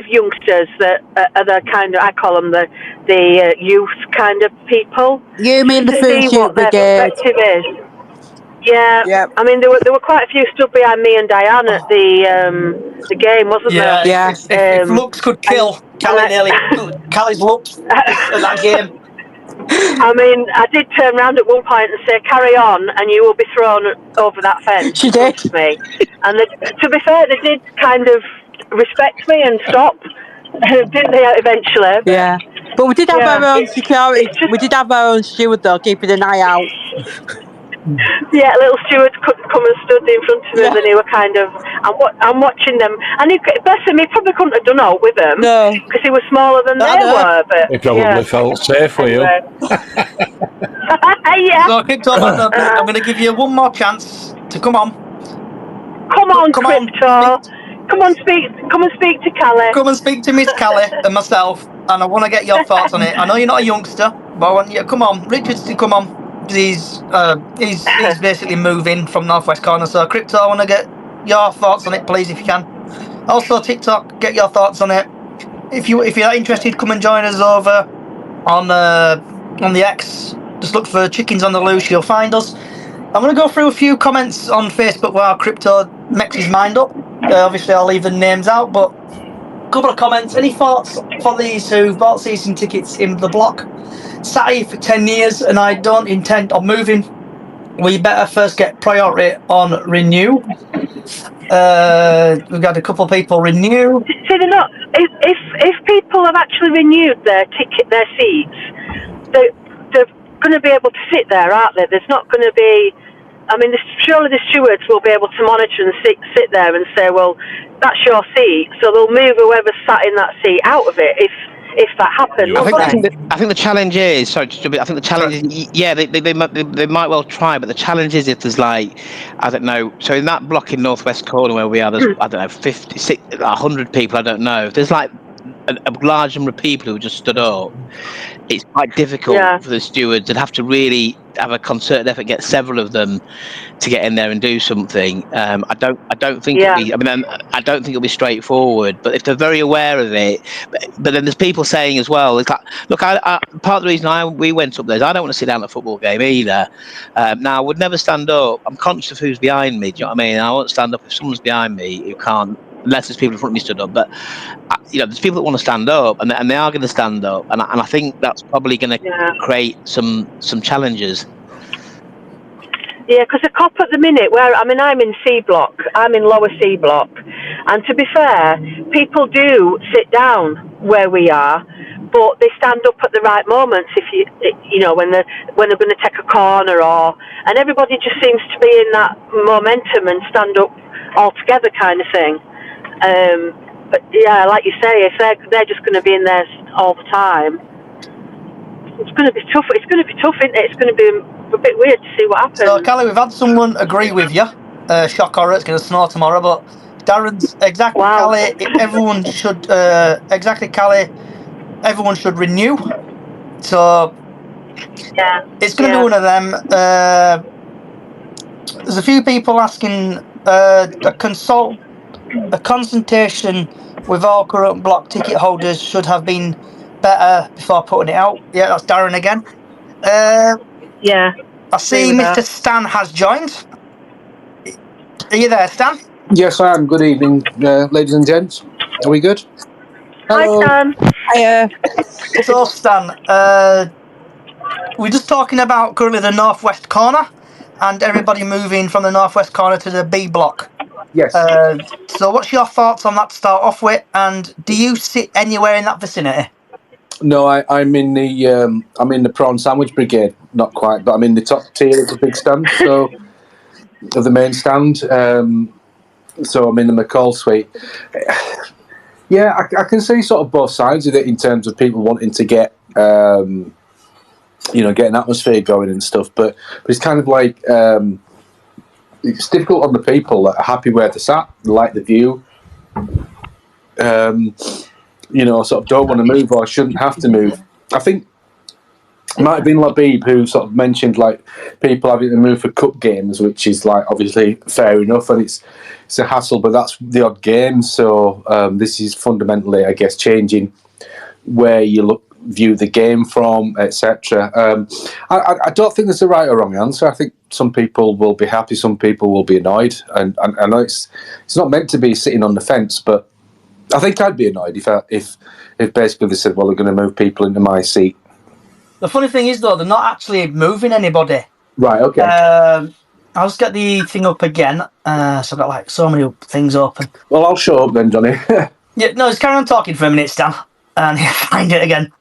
[SPEAKER 7] youngsters that are the kind of, I call them the youth kind of people.
[SPEAKER 4] You mean the
[SPEAKER 7] to
[SPEAKER 4] food
[SPEAKER 7] see
[SPEAKER 4] shoot
[SPEAKER 7] what their
[SPEAKER 4] brigade?
[SPEAKER 7] perspective is. Yeah.
[SPEAKER 4] Yep.
[SPEAKER 7] I memean, there were quite a few stood behind me and Diane at the game, wasn't there?
[SPEAKER 3] Yeah. If looks could kill, Callie's looks at that game.
[SPEAKER 7] I mean, I did turn around at one point and say, "Carry on, and you will be thrown over that fence."
[SPEAKER 4] She did.
[SPEAKER 7] To me, and to be fair, they did kind of respect me and stop, didn't they? Eventually.
[SPEAKER 4] Yeah, but we did have our own security. We did have our own steward though, keeping an eye out.
[SPEAKER 7] Yeah, little steward come and stood in front of us, and he were kind of. I'm watching them, and bless him, he probably couldn't have done all with them,
[SPEAKER 4] no,
[SPEAKER 7] because he was smaller than they were. But
[SPEAKER 5] he probably felt safe for you.
[SPEAKER 7] Yeah.
[SPEAKER 3] So, Crypto, I'm going to give you one more chance to come on.
[SPEAKER 7] Come on, Crypto. Come and speak to Callie.
[SPEAKER 3] Come and speak to Miss Callie and myself, and I want to get your thoughts on it. I know you're not a youngster, but I want you to come on. Richard's to come on. He's basically moving from Northwest Corner. So Crypto, I want to get your thoughts on it, please, if you can. Also TikTok, get your thoughts on it. If you're interested, come and join us over on the X. Just look for Chickens on the Loose. You'll find us. I'm going to go through a few comments on Facebook while Crypto makes his mind up. Obviously, I'll leave the names out, but a couple of comments. Any thoughts for these who bought season tickets in the block? Sat here for 10 years and I don't intend on moving. We better first get priority on renew. We've got a couple of people renew.
[SPEAKER 7] See, they're not. If people have actually renewed their seats, they're going to be able to sit there, aren't they? There's not going to be. I mean, surely the stewards will be able to monitor and sit there and say, well, that's your seat. So they'll move whoever's sat in that seat out of it if that happens.
[SPEAKER 6] I think the challenge is, sorry, I think the challenge is, yeah, they might well try, but the challenge is if there's like, I don't know, so in that block in Northwest Corner where we are, there's, I don't know, 50, 100 people, I don't know. If there's like a large number of people who just stood up, it's quite difficult for the stewards. They'd have to really have a concerted effort, get several of them to get in there and do something. I don't think I don't think it'll be straightforward. But if they're very aware of it, but then there's people saying as well, it's like, look, I part of the reason we went up there is I don't want to sit down at a football game either. Now I would never stand up. I'm conscious of who's behind me. Do you know what I mean? I won't stand up if someone's behind me who can't. Unless there's people in front of me stood up, but there's people that want to stand up, and they are going to stand up, and I think that's probably going to create some challenges.
[SPEAKER 7] Yeah, because the COP at the minute, I'm in C block, I'm in lower C block, and to be fair, people do sit down where we are, but they stand up at the right moments. When they're going to take a corner, and everybody just seems to be in that momentum and stand up all together kind of thing. But yeah, like you say, if they're just going to be in there all the time, it's going to be tough. It's going to be tough, isn't it? It's going to be a bit weird to see what happens.
[SPEAKER 3] So, Callie, we've had someone agree with you. Shock horror, it's going to snow tomorrow, but Darren's exactly Callie. Everyone should Callie. Everyone should renew. So it's going to be one of them. There's a few people asking a consultation with all current block ticket holders should have been better before putting it out. Yeah, that's Darren again. I see Mr. Stan has joined. Are you there, Stan?
[SPEAKER 8] Yes, I am. Good evening, ladies and gents. Are we good?
[SPEAKER 7] Hi, Stan.
[SPEAKER 3] So, Stan, we're just talking about currently the northwest corner and everybody moving from the northwest corner to the B block.
[SPEAKER 8] Yes.
[SPEAKER 3] So what's your thoughts on that to start off with, and do you sit anywhere in that vicinity?
[SPEAKER 8] No, I'm in the prawn sandwich brigade. Not quite, but I'm in the top tier of the big stand, so of the main stand. So I'm in the McCall suite. Yeah, I can see sort of both sides of it in terms of people wanting to get get an atmosphere going and stuff, but it's kind of like it's difficult on the people that are happy where they're sat, like the view. Sort of don't want to move or shouldn't have to move. I think it might have been Labib who sort of mentioned like people having to move for cup games, which is like obviously fair enough, and it's a hassle, but that's the odd game. So this is fundamentally, I guess, changing where you view the game from, etc. I don't think there's a right or wrong answer. I think some people will be happy, some people will be annoyed, and I know it's not meant to be sitting on the fence, but I think I'd be annoyed if basically they said, well, we're going to move people into my seat.
[SPEAKER 3] The funny thing is, though, they're not actually moving anybody.
[SPEAKER 8] Right, okay.
[SPEAKER 3] I'll just get the thing up again. So I've got like so many things open.
[SPEAKER 8] Well, I'll show up then, Johnny.
[SPEAKER 3] Yeah, no, just carry on talking for a minute, Stan, and find it again.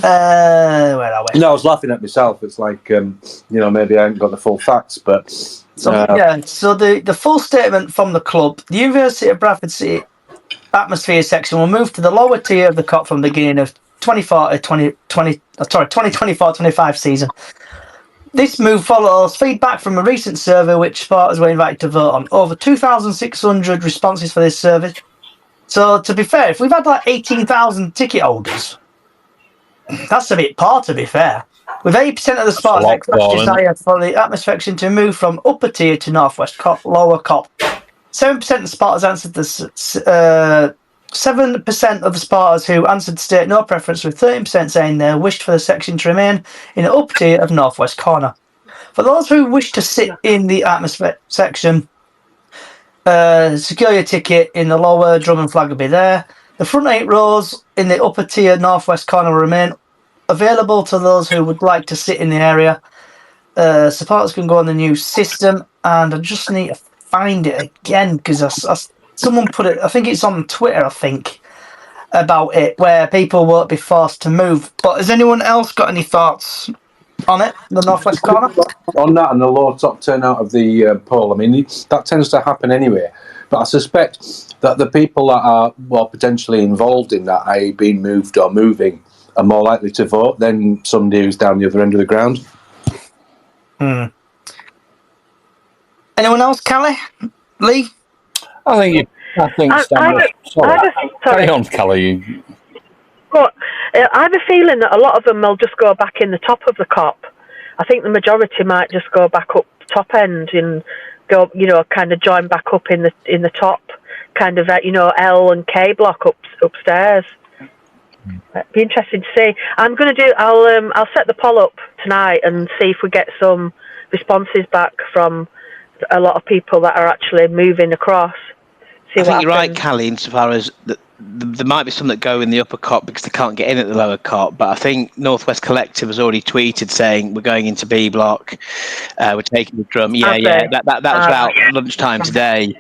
[SPEAKER 3] Where are we?
[SPEAKER 8] No, I was laughing at myself. It's like, maybe I haven't got the full facts, but...
[SPEAKER 3] So the full statement from the club, the University of Bradford City atmosphere section will move to the lower tier of the COP from the beginning of 2024-25 season. This move follows feedback from a recent survey which supporters were invited to vote on. Over 2,600 responses for this survey. So, to be fair, if we've had like 18,000 ticket holders, that's a bit poor, to be fair. With 80% of the supporters expressed desire for the atmosphere section to move from upper tier to northwest COP, lower COP. 7% of the supporters answered this. 7% of the supporters who answered state no preference, with 13% saying they wished for the section to remain in the upper tier of northwest corner. For those who wish to sit in the atmosphere section, secure your ticket in the lower drum and flag will be there. The front 8 rows in the upper tier northwest corner will remain available to those who would like to sit in the area. Supporters can go on the new system, and I just need to find it again because someone put it, I think it's on Twitter, about it, where people won't be forced to move. But has anyone else got any thoughts on it, the northwest corner?
[SPEAKER 8] On that and the low top turnout of the poll, I mean, that tends to happen anyway. But I suspect that the people that are potentially involved in that, i.e. being moved or moving, are more likely to vote than somebody who's down the other end of the ground.
[SPEAKER 3] Anyone else, Callie? Lee?
[SPEAKER 5] I think Stanley. Carry on, Callie.
[SPEAKER 7] But I have a feeling that a lot of them will just go back in the top of the COP. I think the majority might just go back up top end and go, kind of join back up in the top, kind of L and K block upstairs. It'd be interesting to see. I'll set the poll up tonight and see if we get some responses back from a lot of people that are actually moving across.
[SPEAKER 6] I think you're right, Callie, insofar as there might be some that go in the upper COP because they can't get in at the lower COP, but I think Northwest Collective has already tweeted saying we're going into B block, we're taking the drum. That was about lunchtime today.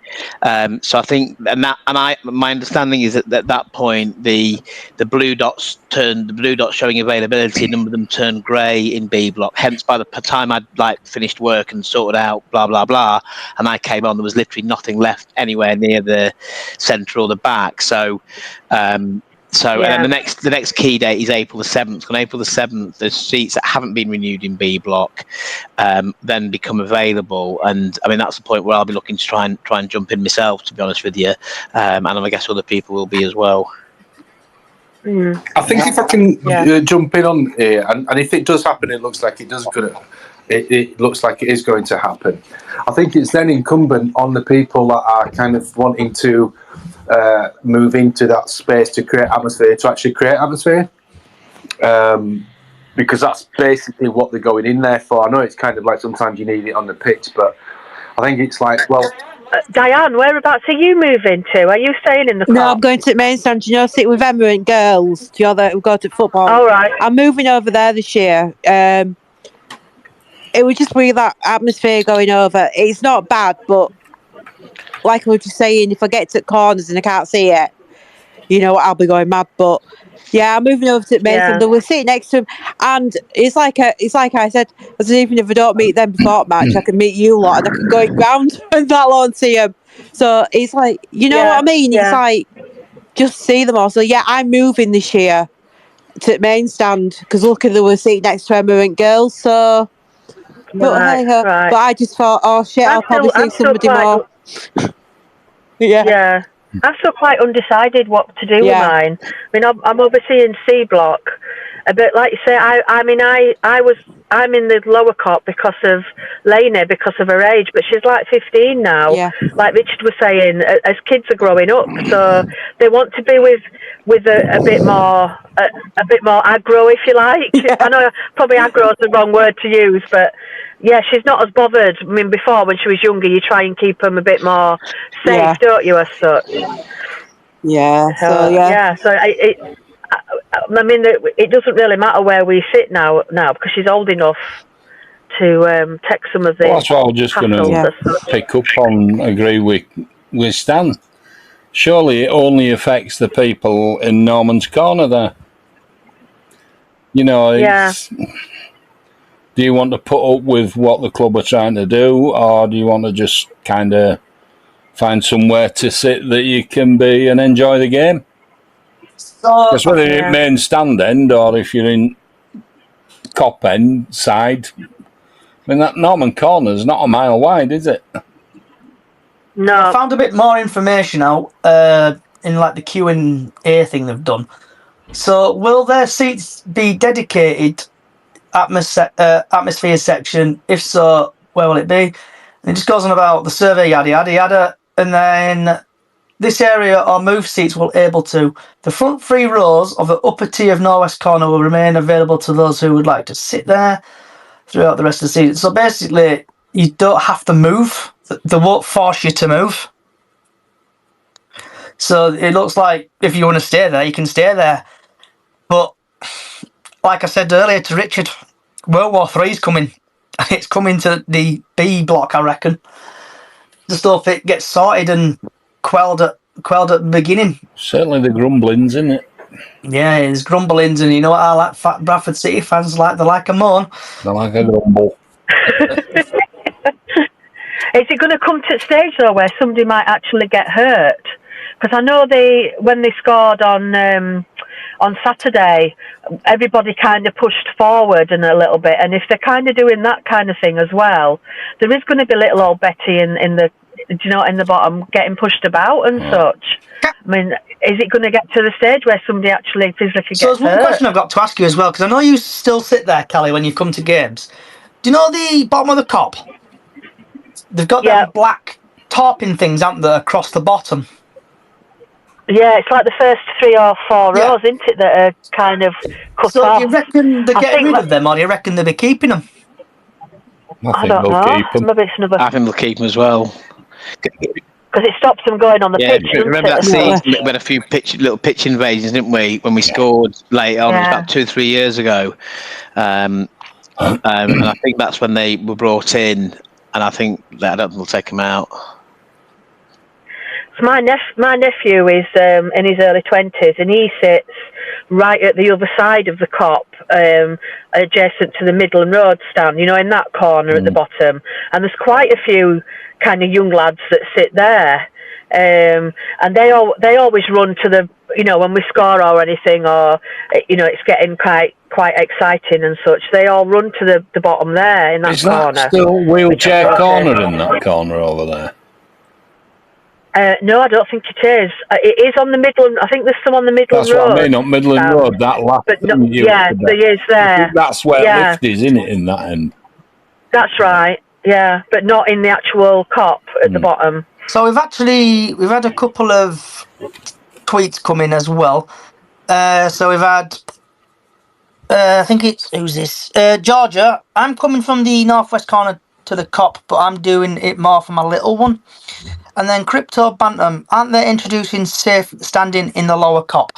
[SPEAKER 6] So I think, my understanding is that at that point the blue dots showing availability, a number of them turned grey in B block. Hence, by the time I'd finished work and sorted out blah blah blah, and I came on, there was literally nothing left anywhere near the centre or the back. And then the next key date is April the 7th. On April the 7th, the seats that haven't been renewed in B block then become available, and I mean that's the point where I'll be looking to try and jump in myself, to be honest with you, and I guess other people will be as well.
[SPEAKER 8] I think if I can jump in on here, and if it does happen, it looks like it is going to happen. I think it's then incumbent on the people that are kind of wanting to move into that space to create atmosphere, to actually create atmosphere. because that's basically what they're going in there for. I know it's kind of like sometimes you need it on the pitch, but I think it's like, well...
[SPEAKER 7] Diane, whereabouts are you moving to? Are you staying in the
[SPEAKER 4] No,
[SPEAKER 7] Cop?
[SPEAKER 4] I'm going to the main stand. Do you know, sit with Emma and girls? Do you know that we go to football?
[SPEAKER 7] All right.
[SPEAKER 4] I'm moving over there this year. It was just really that atmosphere going over. It's not bad, but like I was just saying, if I get to the corners and I can't see it, you know, I'll be going mad. But yeah, I'm moving over to the main stand. We're sitting next to him, and it's like I said, even if I don't meet them before match, I can meet you lot, and I can go round and that lot and see them. So it's like, you know what I mean? It's like just see them all. So yeah, I'm moving this year to the main stand because luckily they were sitting next to Emma and girls. So, but hey ho. But I just thought, oh shit, I'll probably see somebody more.
[SPEAKER 7] Yeah. I'm still quite undecided what to do with mine. I mean, I'm overseeing C block, but like you say, I'm in the lower cop because of Lainey, because of her age, but she's like 15 now.
[SPEAKER 4] Yeah.
[SPEAKER 7] Like Richard was saying, as kids are growing up, so they want to be with a bit more aggro, if you like. Yeah. I know probably aggro is the wrong word to use, but yeah, she's not as bothered. I mean, before when she was younger, you try and keep them a bit more safe, don't you, as such?
[SPEAKER 4] Yeah.
[SPEAKER 7] So I mean, it doesn't really matter where we sit now because she's old enough to take some of the.
[SPEAKER 5] Well, that's what I was just going to pick up on. Agree with Stan. Surely it only affects the people in Norman's Corner there. You know, do you want to put up with what the club are trying to do, or do you want to just kind of find somewhere to sit that you can be and enjoy the game? Because whether you're in main stand end or if you're in cop end side, I mean, that Norman Corner's not a mile wide, is it?
[SPEAKER 3] No. I found a bit more information out in like the Q&A thing they've done. So will their seats be dedicated atmosphere section? If so, where will it be? And it just goes on about the survey, yada yada yada, and then this area or move seats will able to. The front 3 rows of the upper tier of Northwest Corner will remain available to those who would like to sit there throughout the rest of the season. So basically, you don't have to move. They won't force you to move. So it looks like if you want to stay there, you can stay there. But like I said earlier to Richard, World War III is coming. It's coming to the B block, I reckon. Just hope it gets sorted and quelled at the beginning.
[SPEAKER 5] Certainly the grumblings, isn't it?
[SPEAKER 3] Yeah, there's grumblings, and you know what I like Bradford City fans like? They like a moan.
[SPEAKER 5] They like a grumble.
[SPEAKER 7] Is it going to come to a stage, though, where somebody might actually get hurt? Because I know when they scored on Saturday, everybody kind of pushed forward a little bit, and if they're kind of doing that kind of thing as well, there is going to be little old Betty in the bottom getting pushed about and such. I mean, is it going to get to the stage where somebody actually physically gets hurt?
[SPEAKER 3] So there's one question I've got to ask you as well, because I know you still sit there, Callie, when you come to games. Do you know the bottom of the cop? They've got them black tarping things, haven't they, across the bottom?
[SPEAKER 7] Yeah, it's like the first 3 or 4 rows, isn't it, that are kind of cut off.
[SPEAKER 3] So do you reckon they're getting rid of them, or do you reckon they'll be keeping them?
[SPEAKER 7] I don't know. Maybe it's another.
[SPEAKER 6] I think they'll keep them as well.
[SPEAKER 7] Because it stops them going on the pitch.
[SPEAKER 6] Remember that season? We had a few little pitch invasions, didn't we? When we scored late on, it was about 2-3 years ago. And I think that's when they were brought in, and I don't think they'll take them out.
[SPEAKER 7] So my nephew is in his early 20s, and he sits right at the other side of the cop, adjacent to the Midland Road stand, in that corner at the bottom. And there's quite a few kind of young lads that sit there. And they always run to the, when we score or anything, or, it's getting quite exciting and such. They all run to the bottom there in that corner.
[SPEAKER 5] Is that still wheelchair corner in that corner over there?
[SPEAKER 7] No, I don't think it is. It is on the Midland. I think there's some on the Midland Road.
[SPEAKER 5] That's what I mean, on Midland Road. That last thing
[SPEAKER 7] there is there.
[SPEAKER 5] That's where lift is, isn't it, in that end?
[SPEAKER 7] That's right. Yeah, but not in the actual cop at the bottom.
[SPEAKER 3] So we've had a couple of tweets come in as well. So we've had I think it's who's this? Georgia. I'm coming from the northwest corner to the cop, but I'm doing it more for my little one. And then Crypto Bantam, aren't they introducing safe standing in the lower cop?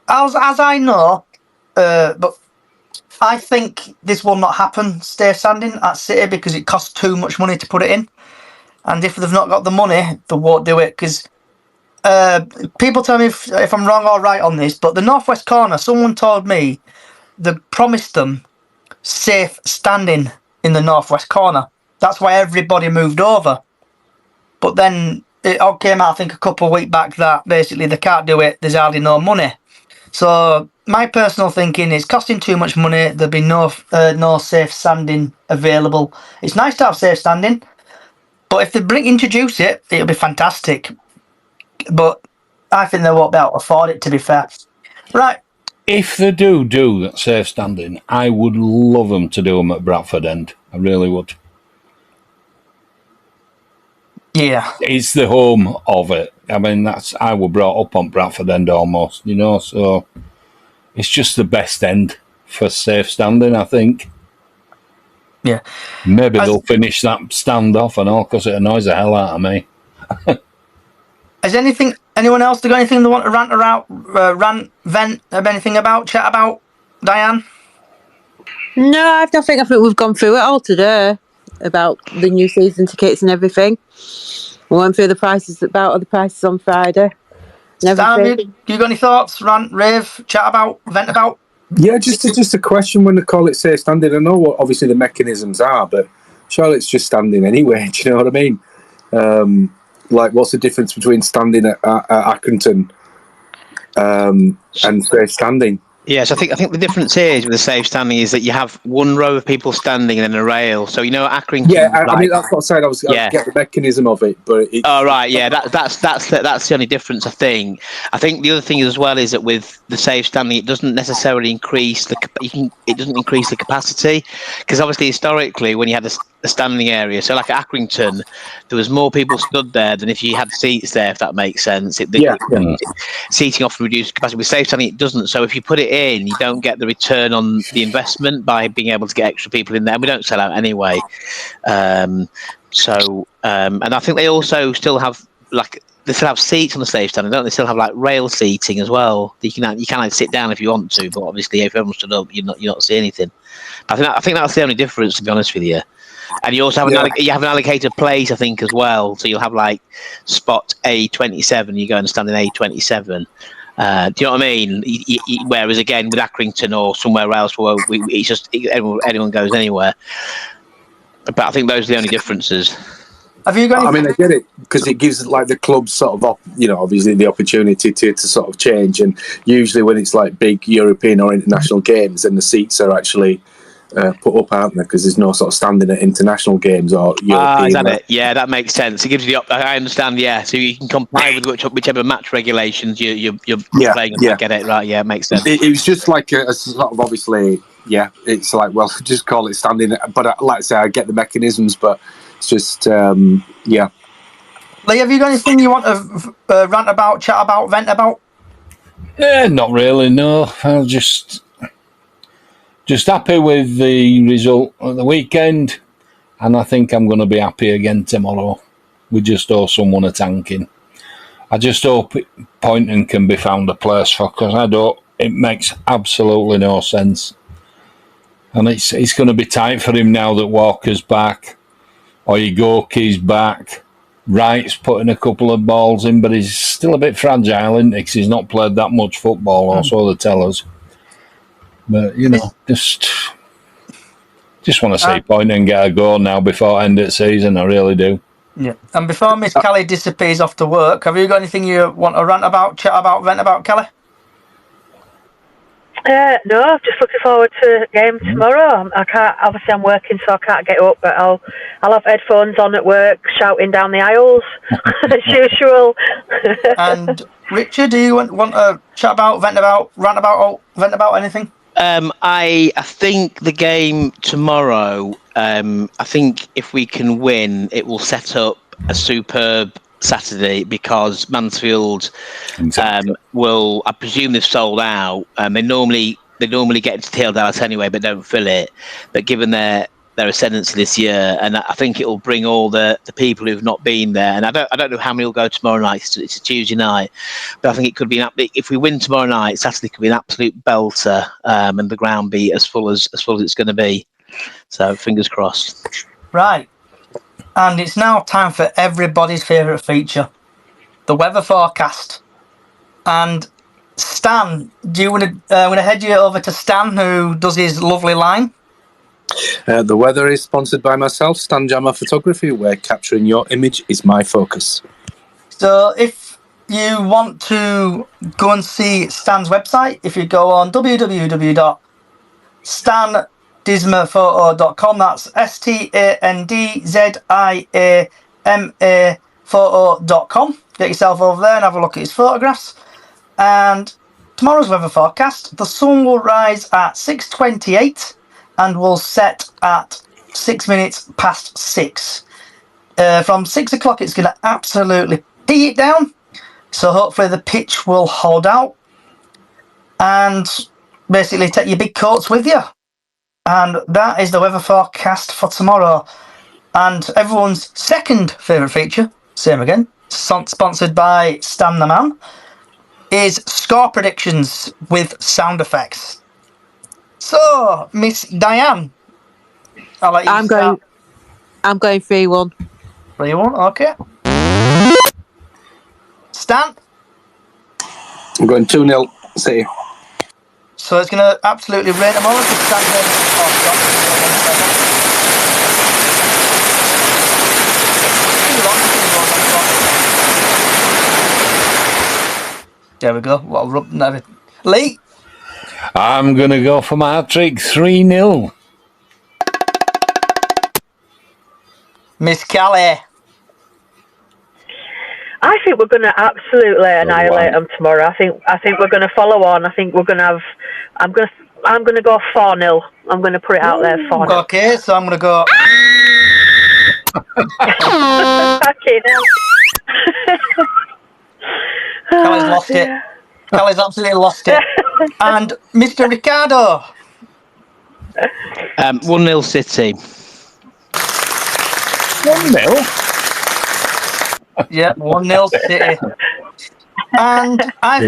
[SPEAKER 3] As I know, but I think this will not happen, safe standing at City, because it costs too much money to put it in. And if they've not got the money, they won't do it, because people tell me if I'm wrong or right on this, but the northwest corner, someone told me they promised them safe standing in the northwest corner. That's why everybody moved over. But then it all came out, I think, a couple of weeks back that basically they can't do it. There's hardly no money. So my personal thinking is costing too much money. There'll be no safe standing available. It's nice to have safe standing, but if they introduce it, it'll be fantastic. But I think they won't be able to afford it, to be fair. Right.
[SPEAKER 5] If they do that safe standing, I would love them to do them at Bradford End. I really would.
[SPEAKER 3] Yeah.
[SPEAKER 5] It's the home of it. I mean, I was brought up on Bradford End almost, so it's just the best end for safe standing, I think.
[SPEAKER 3] Yeah.
[SPEAKER 5] Maybe they'll finish that standoff and all, because it annoys the hell out of me.
[SPEAKER 3] Has anyone else got anything they want to vent anything about, chat about, Diane?
[SPEAKER 4] No, I've nothing. I think we've gone through it all today about the new season tickets and everything. We went through the prices on Friday.
[SPEAKER 3] Stan, you got any thoughts? Rant, rave, chat about, vent about?
[SPEAKER 8] Yeah, just a question when they call it safe standing. I know what obviously the mechanisms are, but surely it's just standing anyway. Do you know what I mean? Like, what's the difference between standing at Accrington and safe standing?
[SPEAKER 6] Yes, I think the difference is with the safe standing is that you have one row of people standing and then a rail. So Accrington.
[SPEAKER 8] Yeah, I mean that's what I said. I get the mechanism of it, but
[SPEAKER 6] right, yeah, that's the only difference. I think the other thing as well is that with the safe standing, it doesn't necessarily increase it doesn't increase the capacity, because obviously historically when you had a standing area, so like at Accrington, there was more people stood there than if you had seats there. If that makes sense. Seating often reduces capacity. With safe standing, it doesn't. So if you put it in, you don't get the return on the investment by being able to get extra people in there. And we don't sell out anyway. And I think they also still have seats on the safe standing, don't they? Still have like rail seating as well. You can sit down if you want to, but obviously if everyone stood up, you not see anything. I think that's the only difference, to be honest with you. And you also have an allocated place, I think, as well. So you'll have like spot A27. You go and stand in A27. Do you know what I mean? Whereas again with Accrington or somewhere else, where it's just anyone goes anywhere. But I think those are the only differences.
[SPEAKER 3] Have you got?
[SPEAKER 8] I mean, I get it, because it gives like the clubs sort of, obviously the opportunity to sort of change. And usually when it's like big European or international games, then the seats are actually put up, aren't they? Because there's no sort of standing at international games or European.
[SPEAKER 6] Is that it? Yeah, that makes sense. It gives you I understand. Yeah, so you can comply with whichever match regulations you're playing. I get it. Right? Yeah, it makes sense.
[SPEAKER 8] It was just like a sort of obviously, yeah. It's like, well, just call it standing. But like I say, I get the mechanisms, but it's just yeah.
[SPEAKER 3] Lee, have you got anything you want to rant about, chat about, vent about?
[SPEAKER 5] Not really. No, I'll just happy with the result of the weekend, and I think I'm going to be happy again tomorrow. We just owe someone a tanking. I just hope Poynton can be found a place for, because it makes absolutely no sense. And it's going to be tight for him now that Walker's back, or Igorki's back. Wright's putting a couple of balls in, but he's still a bit fragile, isn't he? Because he's not played that much football, or so they tell us. But, just want to see Poynton get a goal now before end of the season. I really do.
[SPEAKER 3] Yeah. And before Miss Kelly disappears off to work, have you got anything you want to rant about, chat about, vent about, Kelly?
[SPEAKER 7] No, I'm just looking forward to the game tomorrow. Obviously I'm working, so I can't get up, but I'll have headphones on at work, shouting down the aisles as usual.
[SPEAKER 3] And Richard, do you want to chat about, vent about, rant about, or vent about anything?
[SPEAKER 6] I think the game tomorrow, I think if we can win, it will set up a superb Saturday, because Mansfield will, I presume they've sold out. They normally they normally get into Tail Dallas anyway, but don't fill it. But given their ascendancy this year, and I think it will bring all the people who've not been there. And I don't know how many will go tomorrow night. It's a Tuesday night, but I think it could be if we win tomorrow night, Saturday could be an absolute belter, and the ground be as full as it's going to be. So fingers crossed.
[SPEAKER 3] Right, and it's now time for everybody's favourite feature, the weather forecast. And Stan, do you want to? I'm going to head you over to Stan, who does his lovely line.
[SPEAKER 8] The weather is sponsored by myself, Stan Jammer Photography, where capturing your image is my focus. So if you want to go and see Stan's website, if you go on www.standismaphoto.com, that's STANDZIAMA photo.com. Get yourself over there and have a look at his photographs. And tomorrow's weather forecast, the sun will rise at 6:28 and will set at 6 minutes past 6. From 6 o'clock, it's going to absolutely pee it down. So hopefully the pitch will hold out. And basically take your big coats with you. And that is the weather forecast for tomorrow. And everyone's second favourite feature, same again, sponsored by Stan the Man, is score predictions with sound effects. So, Miss Diane, I'll let you start.
[SPEAKER 4] I'm going 3-1.
[SPEAKER 3] 3-1, okay. Stan?
[SPEAKER 8] I'm going 2-0 City.
[SPEAKER 3] So it's going to absolutely rain tomorrow. There we go. What a rub. Lee?
[SPEAKER 5] I'm going to go for my hat-trick, 3-0.
[SPEAKER 3] Miss Callie?
[SPEAKER 7] I think we're going to absolutely annihilate them tomorrow. I think we're going to follow on. I think we're going to have. I'm going to go 4-0. I'm going to put it out there 4-0.
[SPEAKER 3] Okay, so I'm going to go.
[SPEAKER 7] Okay, now.
[SPEAKER 3] Callie's lost it. Callie's absolutely lost it. And Mr. Ricardo?
[SPEAKER 6] 1-0 City.
[SPEAKER 5] 1-0?
[SPEAKER 3] Yeah, 1-0 City. And I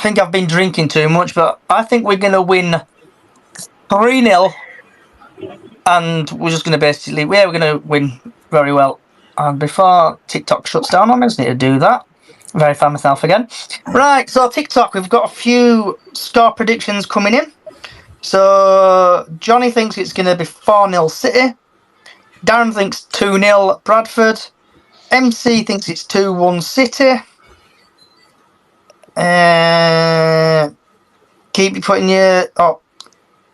[SPEAKER 3] think I've been drinking too much, but I think we're going to win 3-0. And we're just going to we're going to win very well. And before TikTok shuts down, I just need to do that. Verify myself again. Right, so TikTok, we've got a few score predictions coming in. So Johnny thinks it's going to be 4-0 City. Darren thinks 2-0 Bradford. MC thinks it's 2-1 City. Keep putting your... Oh,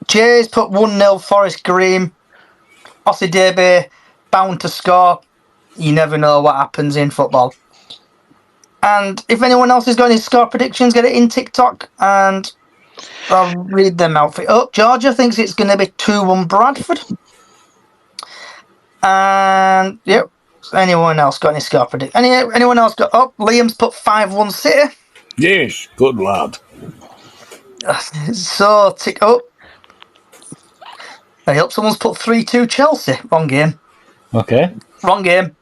[SPEAKER 3] Jay's put 1-0 Forest Green. Ossie Derby bound to score. You never know what happens in football. And if anyone else has got any score predictions, get it in TikTok and I'll read them out for you. Oh, Georgia thinks it's going to be 2-1 Bradford. And, yep. Anyone else got any score prediction? Anyone else got... Oh, Liam's put 5-1 City.
[SPEAKER 5] Yes, good lad.
[SPEAKER 3] So, I hope someone's put 3-2 Chelsea. Wrong game.
[SPEAKER 5] Okay.
[SPEAKER 3] Wrong game.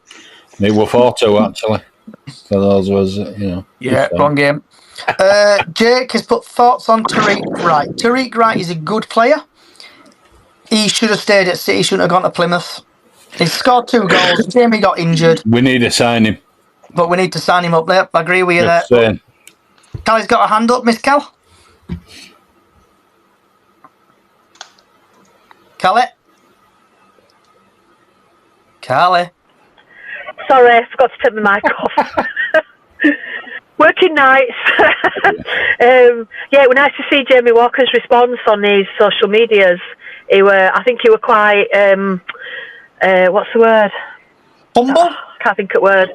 [SPEAKER 5] It were 4-2, actually. So those was,
[SPEAKER 3] Yeah, wrong game. Jake has put thoughts on Tariq Wright. Tariq Wright is a good player. He should have stayed at City, shouldn't have gone to Plymouth. He scored 2 goals. Jamie got injured.
[SPEAKER 5] We need to sign him.
[SPEAKER 3] But we need to sign him up there. I agree with you there. Callie's got a hand up, Miss Cal. Callie?
[SPEAKER 7] Sorry, I forgot to turn my mic off. Working nights. Yeah, it was nice to see Jamie Walker's response on his social medias. I think he were quite, what's the word?
[SPEAKER 3] Humble?
[SPEAKER 7] Can't think of the word.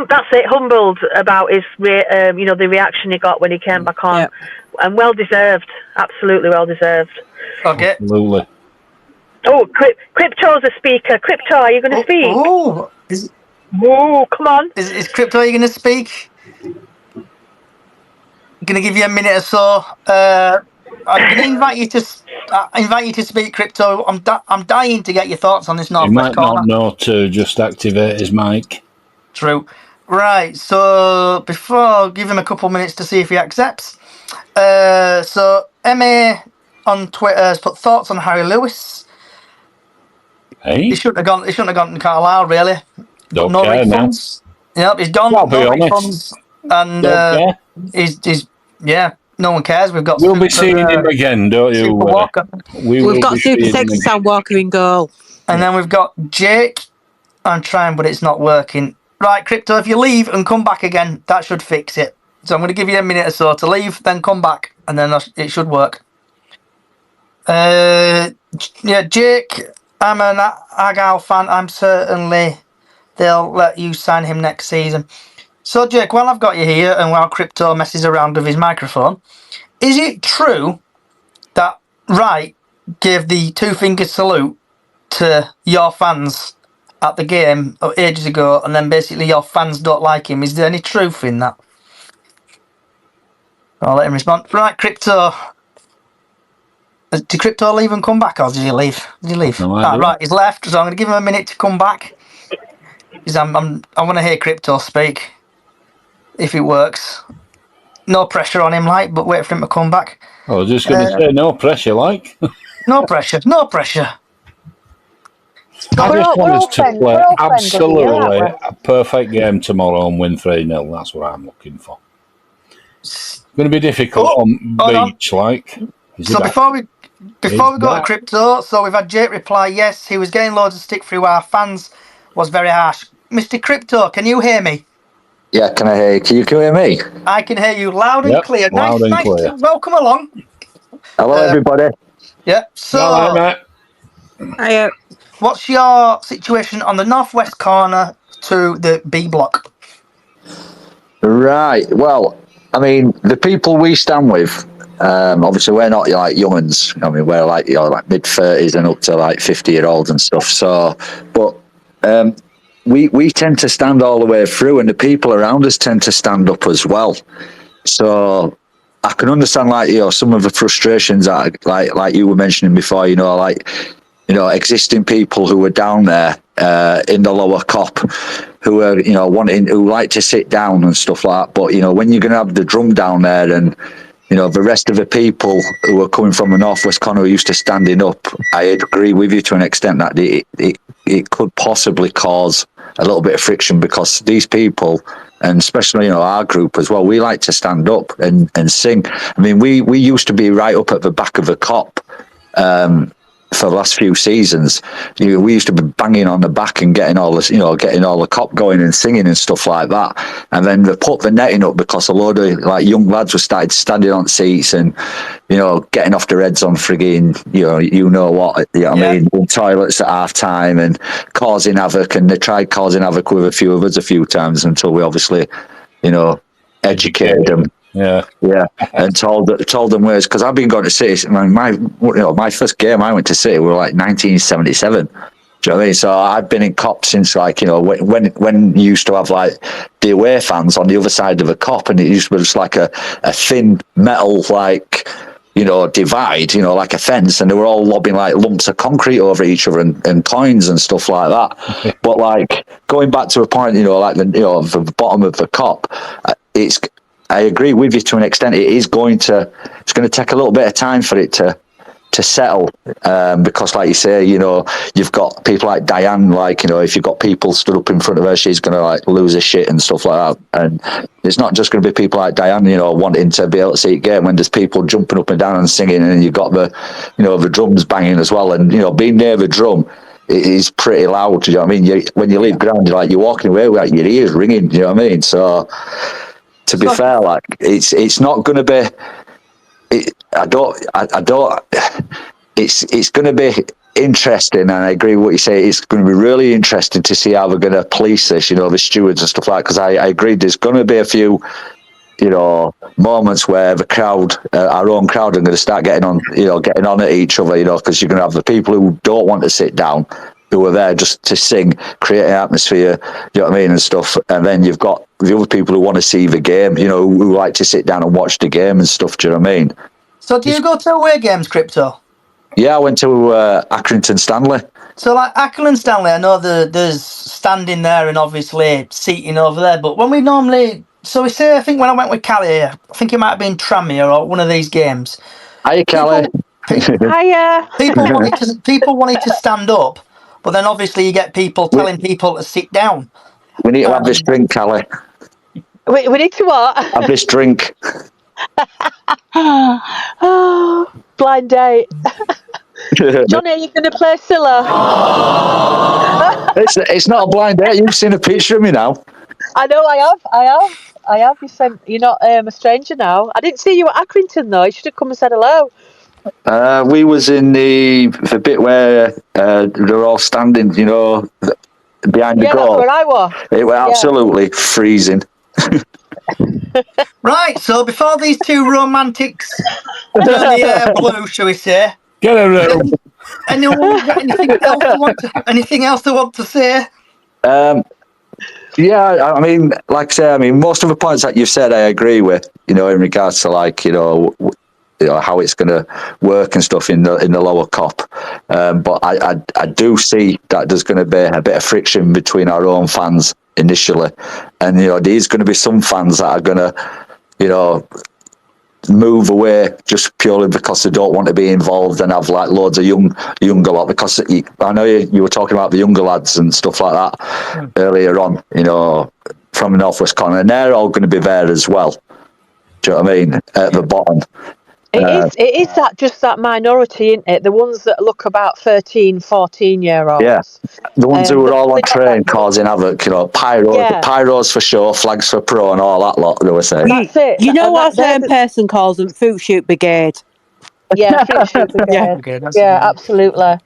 [SPEAKER 7] That's it, humbled about his, the reaction he got when he came back on. Yep. And well deserved, absolutely well deserved.
[SPEAKER 3] Okay.
[SPEAKER 5] Absolutely.
[SPEAKER 7] Oh, Crypto's a speaker. Crypto, are you going to speak?
[SPEAKER 3] Oh,
[SPEAKER 7] come on.
[SPEAKER 3] Is Crypto, are you going to speak? gonna give you a minute or so. I'm gonna invite you to speak, Crypto. I'm dying to get your thoughts on this
[SPEAKER 5] He
[SPEAKER 3] Northwest
[SPEAKER 5] might
[SPEAKER 3] corner.
[SPEAKER 5] not know to just activate his mic.
[SPEAKER 3] True. Right. So before I'll give him a couple minutes to see if he accepts. So MA on Twitter has put thoughts on Harry Lewis.
[SPEAKER 5] Hey?
[SPEAKER 3] He shouldn't have gone. He shouldn't have gone to Carlisle, really. But
[SPEAKER 5] Don't
[SPEAKER 3] no
[SPEAKER 5] care now.
[SPEAKER 3] refunds. Yep, he's gone.
[SPEAKER 5] I'll be
[SPEAKER 3] No
[SPEAKER 5] honest.
[SPEAKER 3] refunds. And
[SPEAKER 5] Don't care.
[SPEAKER 3] he's yeah. No one cares. We've got.
[SPEAKER 5] We'll be seeing him again, don't you?
[SPEAKER 3] Super Walker.
[SPEAKER 4] We've got Super Sexy Sam Walker in goal.
[SPEAKER 3] And then we've got Jake. I'm trying, but it's not working. Right, Crypto, if you leave and come back again, that should fix it. So I'm going to give you a minute or so to leave, then come back, and then it should work. Yeah, Jake, I'm an Argyle fan. I'm certainly they'll let you sign him next season. So, Jake, while I've got you here and while Crypto messes around with his microphone, is it true that Wright gave the two-finger salute to your fans at the game ages ago, and then basically your fans don't like him? Is there any truth in that? I'll let him respond. Right, Crypto. Did Crypto leave and come back, or did he leave? Did he leave?
[SPEAKER 5] No idea.
[SPEAKER 3] Right, he's left, so I'm going to give him a minute to come back. I want to hear Crypto speak, if it works. No pressure on him, like, but wait for him to come back.
[SPEAKER 5] I was just going to say, no pressure, like.
[SPEAKER 3] No pressure, no pressure.
[SPEAKER 5] I just want us to play absolutely a perfect game tomorrow and win 3-0. That's what I'm looking for. It's going to be difficult on beach, like.
[SPEAKER 3] So before we go to Crypto, so we've had Jake reply, yes, he was getting loads of stick through our fans, was very harsh. Mr. Crypto, can you hear me?
[SPEAKER 9] Yeah, can I hear you? Can you hear me?
[SPEAKER 3] I can hear you loud and clear.
[SPEAKER 5] Loud and clear.
[SPEAKER 3] Welcome along.
[SPEAKER 9] Hello, everybody.
[SPEAKER 3] Yeah, so
[SPEAKER 5] All right, mate.
[SPEAKER 3] What's your situation on the northwest corner to the B block?
[SPEAKER 9] Right. Well, I mean, the people we stand with, obviously we're not like young'uns. I mean, we're like like mid-30s and up to like 50-year-olds and stuff. So, but we tend to stand all the way through, and the people around us tend to stand up as well. So I can understand some of the frustrations that like you were mentioning before. Existing people who were down there in the lower cop, who are who like to sit down and stuff like that. But when you're going to have the drum down there, and the rest of the people who are coming from the northwest corner who are used to standing up, I agree with you to an extent that it could possibly cause a little bit of friction, because these people, and especially our group as well, we like to stand up and sing. I mean, we used to be right up at the back of the cop. For the last few seasons, we used to be banging on the back and getting all this, getting all the cop going and singing and stuff like that. And then they put the netting up because a load of young lads were started standing on seats and getting off their heads on frigging I mean, in toilets at half time and causing havoc. And they tried causing havoc with a few of us a few times until we obviously educated them.
[SPEAKER 5] Yeah,
[SPEAKER 9] and told them where's, because I've been going to City. My first game I went to City were like 1977. Do you know what I mean? So I've been in cop since when you used to have like the away fans on the other side of a cop, and it used to be just like a thin metal divide, like a fence, and they were all lobbing like lumps of concrete over each other and coins and stuff like that. But like going back to a point, the bottom of the cop, I agree with you to an extent. It's going to take a little bit of time for it to settle, because like you say, you've got people like Diane, if you've got people stood up in front of her, she's going to lose her shit and stuff like that. And it's not just going to be people like Diane, wanting to be able to see it game, when there's people jumping up and down and singing, and you've got the drums banging as well. And being near the drum, it is pretty loud. Do you know what I mean? When you leave ground, you're walking away with your ears ringing. Do you know what I mean? So, to be fair, it's not going to be. It's going to be interesting, and I agree with what you say. It's going to be really interesting to see how they're going to police this. The stewards and stuff like that. Because I agree, there's going to be a few, moments where the crowd, our own crowd, are going to start getting on at each other. Because you're going to have the people who don't want to sit down, who are there just to sing, create an atmosphere, you know what I mean, and stuff. And then you've got the other people who want to see the game, you know, who like to sit down and watch the game and stuff, do you know what I mean?
[SPEAKER 3] So do you go to away games, Crypto?
[SPEAKER 9] Yeah, I went to Accrington Stanley.
[SPEAKER 3] So like Accrington Stanley, I know there's standing there and obviously seating over there, but when we normally, so we say, I think when I went with Callie, I think it might have been Tranmere or one of these games.
[SPEAKER 9] Hiya, Callie.
[SPEAKER 4] Hiya.
[SPEAKER 3] People wanted to stand up, but then obviously you get people telling people to sit down.
[SPEAKER 9] We need to have this drink, Callie.
[SPEAKER 4] We need to what?
[SPEAKER 9] Have this drink.
[SPEAKER 4] Oh, blind date. Johnny, are you going to play Scylla?
[SPEAKER 9] It's not a blind date. You've seen a picture of me now.
[SPEAKER 4] I know, I have. You're not a stranger now. I didn't see you at Accrington though. You should have come and said hello.
[SPEAKER 9] We was in the bit where they're all standing, you know, behind the
[SPEAKER 4] Yeah,
[SPEAKER 9] goal.
[SPEAKER 4] that's where I was.
[SPEAKER 9] It was absolutely freezing.
[SPEAKER 3] Right, so before these two romantics turn the air blue, shall we say?
[SPEAKER 5] Get a room.
[SPEAKER 3] Anyone got anything else they want to say?
[SPEAKER 9] Yeah, I mean, like I say, I mean, most of the points that you've said, I agree with. You know, in regards to like, you know how it's going to work and stuff in the lower cop. But I do see that there's going to be a bit of friction between our own fans initially, and you know, there's going to be some fans that are going to, you know, move away just purely because they don't want to be involved and have like loads of younger lot, because I know you were talking about the younger lads and stuff like that earlier on, you know, from the Northwest Corner, and they're all going to be there as well. Do you know what I mean? At the bottom.
[SPEAKER 4] It is that just that minority, isn't it? The ones that look about 13, 14-year-olds.
[SPEAKER 9] Yeah, the ones who were all on train causing havoc, you know, pyros for show, flags for pro and all that lot, they were saying.
[SPEAKER 4] That's it. You know what a certain
[SPEAKER 10] person calls them? Foot shoot brigade.
[SPEAKER 4] Yeah, foot shoot brigade. Yeah, absolutely.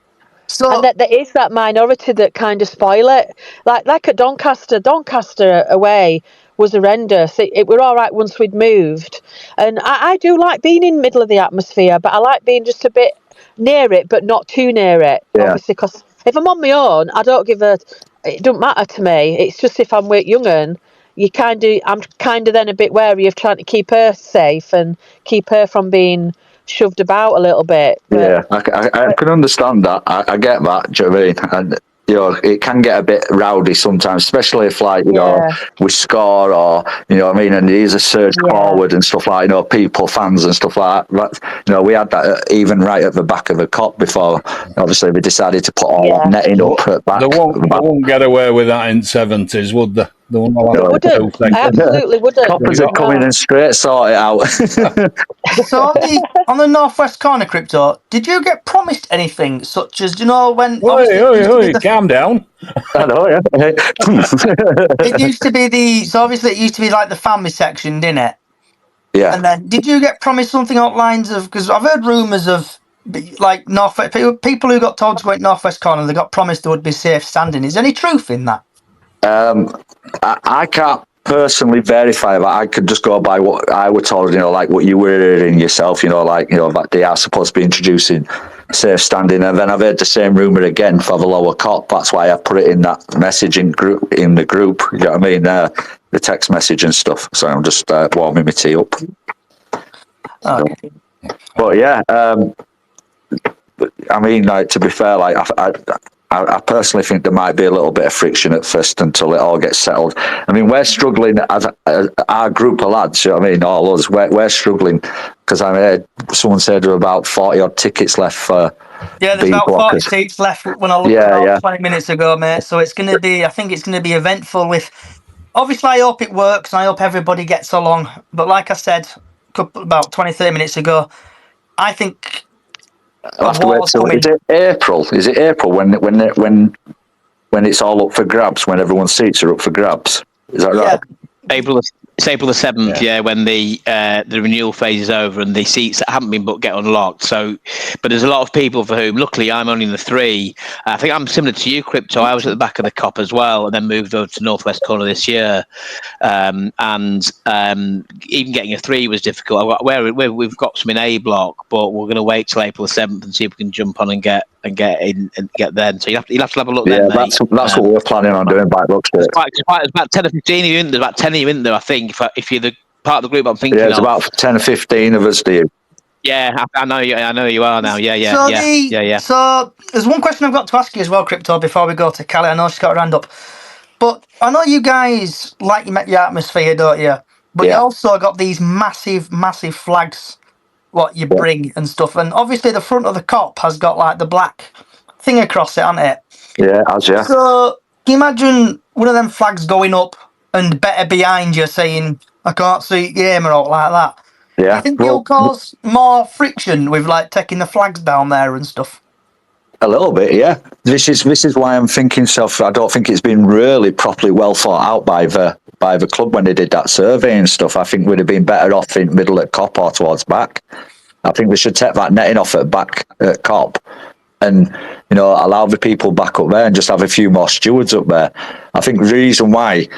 [SPEAKER 4] So, and there is that minority that kind of spoil it. Like at Doncaster away was horrendous. It were all right once we'd moved. And I do like being in the middle of the atmosphere, but I like being just a bit near it, but not too near it. Yeah. Obviously, because if I'm on my own, it don't matter to me. It's just if I'm with young'un, I'm kind of then a bit wary of trying to keep her safe and keep her from being shoved about a little bit.
[SPEAKER 9] But, yeah, I can understand that. I get that. Do you know what I mean? And you know, it can get a bit rowdy sometimes, especially if like, you know, we score or, you know what I mean, and there's a surge forward and stuff like, you know, fans and stuff like that. You know, we had that even right at the back of the cop before, obviously, we decided to put all that netting up at back.
[SPEAKER 5] They won't get away with that in 70s, would they? They wouldn't.
[SPEAKER 4] Absolutely wouldn't.
[SPEAKER 9] Coppers are coming in straight, sort it out.
[SPEAKER 3] So on the Northwest Corner, Crypto, did you get promised anything, such as, you know, when...
[SPEAKER 5] calm down.
[SPEAKER 9] I know, yeah.
[SPEAKER 3] It used to be like the family section, didn't it?
[SPEAKER 9] Yeah.
[SPEAKER 3] And then, did you get promised something along lines of... Because I've heard rumours of, like, people who got told to go at Northwest Corner, they got promised there would be safe standing. Is there any truth in that?
[SPEAKER 9] I can't personally verify that. I could just go by what I was told, you know, like what you were hearing yourself, you know, like, you know, that they are supposed to be introducing safe standing. And then I've heard the same rumour again for the lower cop. That's why I put it in that messaging group, in the group, you know what I mean? The text message and stuff. So I'm just warming my tea up.
[SPEAKER 3] Okay.
[SPEAKER 9] But yeah, I mean, like, to be fair, like, I personally think there might be a little bit of friction at first until it all gets settled. I mean, we're struggling as our group of lads, you know what I mean, all us, we're struggling because I heard someone said there were about 40 odd tickets left for
[SPEAKER 3] there's about 40 seats left when I looked about 20 minutes ago, mate. So it's going to be, I think it's going to be eventful with, obviously I hope it works and I hope everybody gets along. But like I said, about 20, 30 minutes ago, I think...
[SPEAKER 9] I'll have to wait till, is it April? Is it April when it's all up for grabs, when everyone's seats are up for grabs? Is that right?
[SPEAKER 6] It's April the 7th, yeah, when the renewal phase is over and the seats that haven't been booked get unlocked. So, but there's a lot of people for whom, luckily, I'm only in the 3. I think I'm similar to you, Crypto. I was at the back of the Cop as well, and then moved over to Northwest Corner this year. And even getting a 3 was difficult. We've got some in A block, but we're going to wait till April the 7th and see if we can jump on and get in and get then. So you'll have to have a look then, mate.
[SPEAKER 9] That's what we're planning on doing by looks.
[SPEAKER 6] There's about 10 or 15 of you in there. There's about 10 of you in there, I think, if you're the part of the group I'm thinking of.
[SPEAKER 9] Yeah, there's about 10 or 15 of us, do you?
[SPEAKER 6] Yeah, I know you are now. Yeah.
[SPEAKER 3] So there's one question I've got to ask you as well, Crypto, before we go to Callie. I know she's got her hand up. But I know you guys like your atmosphere, don't you? But you also got these massive, massive flags, what you bring and stuff. And obviously the front of the Cop has got like the black thing across it, hasn't it?
[SPEAKER 9] Yeah, as yeah.
[SPEAKER 3] So can you imagine one of them flags going up and better behind you saying, I can't see your game or all like that?
[SPEAKER 9] Yeah.
[SPEAKER 3] Do you think it'll cause more friction with like taking the flags down there and stuff?
[SPEAKER 9] A little bit, yeah. This is why I'm thinking I don't think it's been really properly well thought out by the club when they did that survey and stuff. I think we'd have been better off in middle at Cop or towards back. I think we should take that netting off at back at Cop and allow the people back up there and just have a few more stewards up there. I think the reason why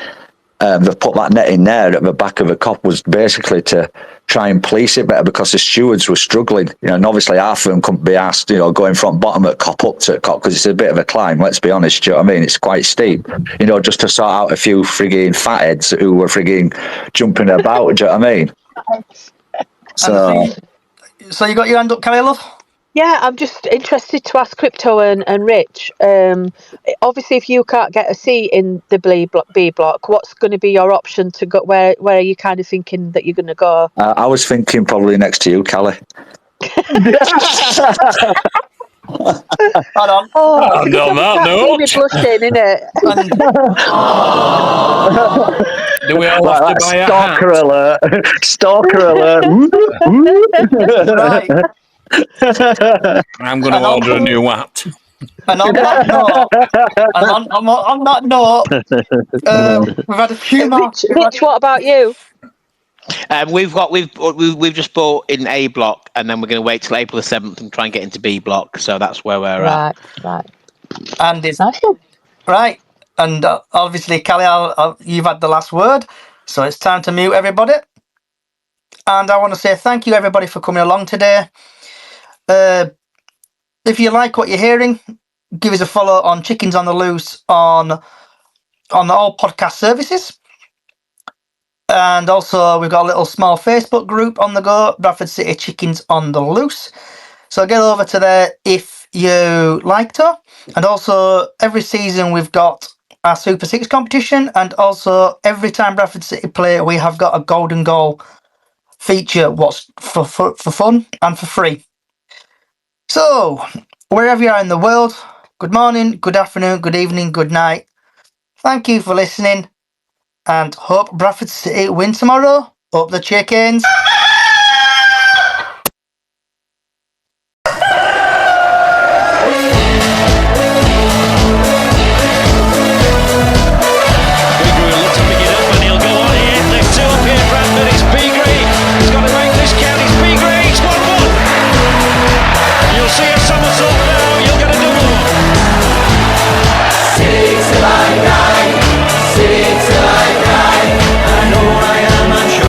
[SPEAKER 9] they've put that netting there at the back of the Cop was basically to try and police it better because the stewards were struggling. And obviously half of them couldn't be asked, going from bottom at Cop up to Cop because it's a bit of a climb, let's be honest, do you know what I mean? It's quite steep, just to sort out a few frigging fatheads who were frigging jumping about, do you know what I mean?
[SPEAKER 3] So you got your hand up, Callie, love?
[SPEAKER 10] Yeah, I'm just interested to ask Crypto and Rich. Obviously, if you can't get a seat in the B block, what's going to be your option to go? Where are you kind of thinking that you're going to go?
[SPEAKER 9] I was thinking probably next to you, Callie.
[SPEAKER 3] Hold on.
[SPEAKER 5] I've done that, no.
[SPEAKER 10] Blushing, innit?
[SPEAKER 5] Do we all have to buy a
[SPEAKER 9] stalker
[SPEAKER 5] hat?
[SPEAKER 9] alert? Stalker alert!
[SPEAKER 3] Right.
[SPEAKER 5] I'm going to order a new hat.
[SPEAKER 3] And on that note, we've had a few more.
[SPEAKER 10] Rich, what about you?
[SPEAKER 6] We've just bought in A block, and then we're going to wait till April the 7th and try and get into B block. So that's where we're at.
[SPEAKER 10] Right.
[SPEAKER 3] And it's right. And obviously, Callie, you've had the last word, so it's time to mute everybody. And I want to say thank you, everybody, for coming along today. If you like what you're hearing, give us a follow on Chickens on the Loose on all podcast services. And also, we've got a little small Facebook group on the go, Bradford City Chickens on the Loose. So get over to there if you like to. And also, every season we've got our Super 6 competition. And also, every time Bradford City play, we have got a golden goal feature what's for fun and for free. So, wherever you are in the world, good morning, good afternoon, good evening, good night. Thank you for listening. And hope Bradford City win tomorrow. Up the Chickens.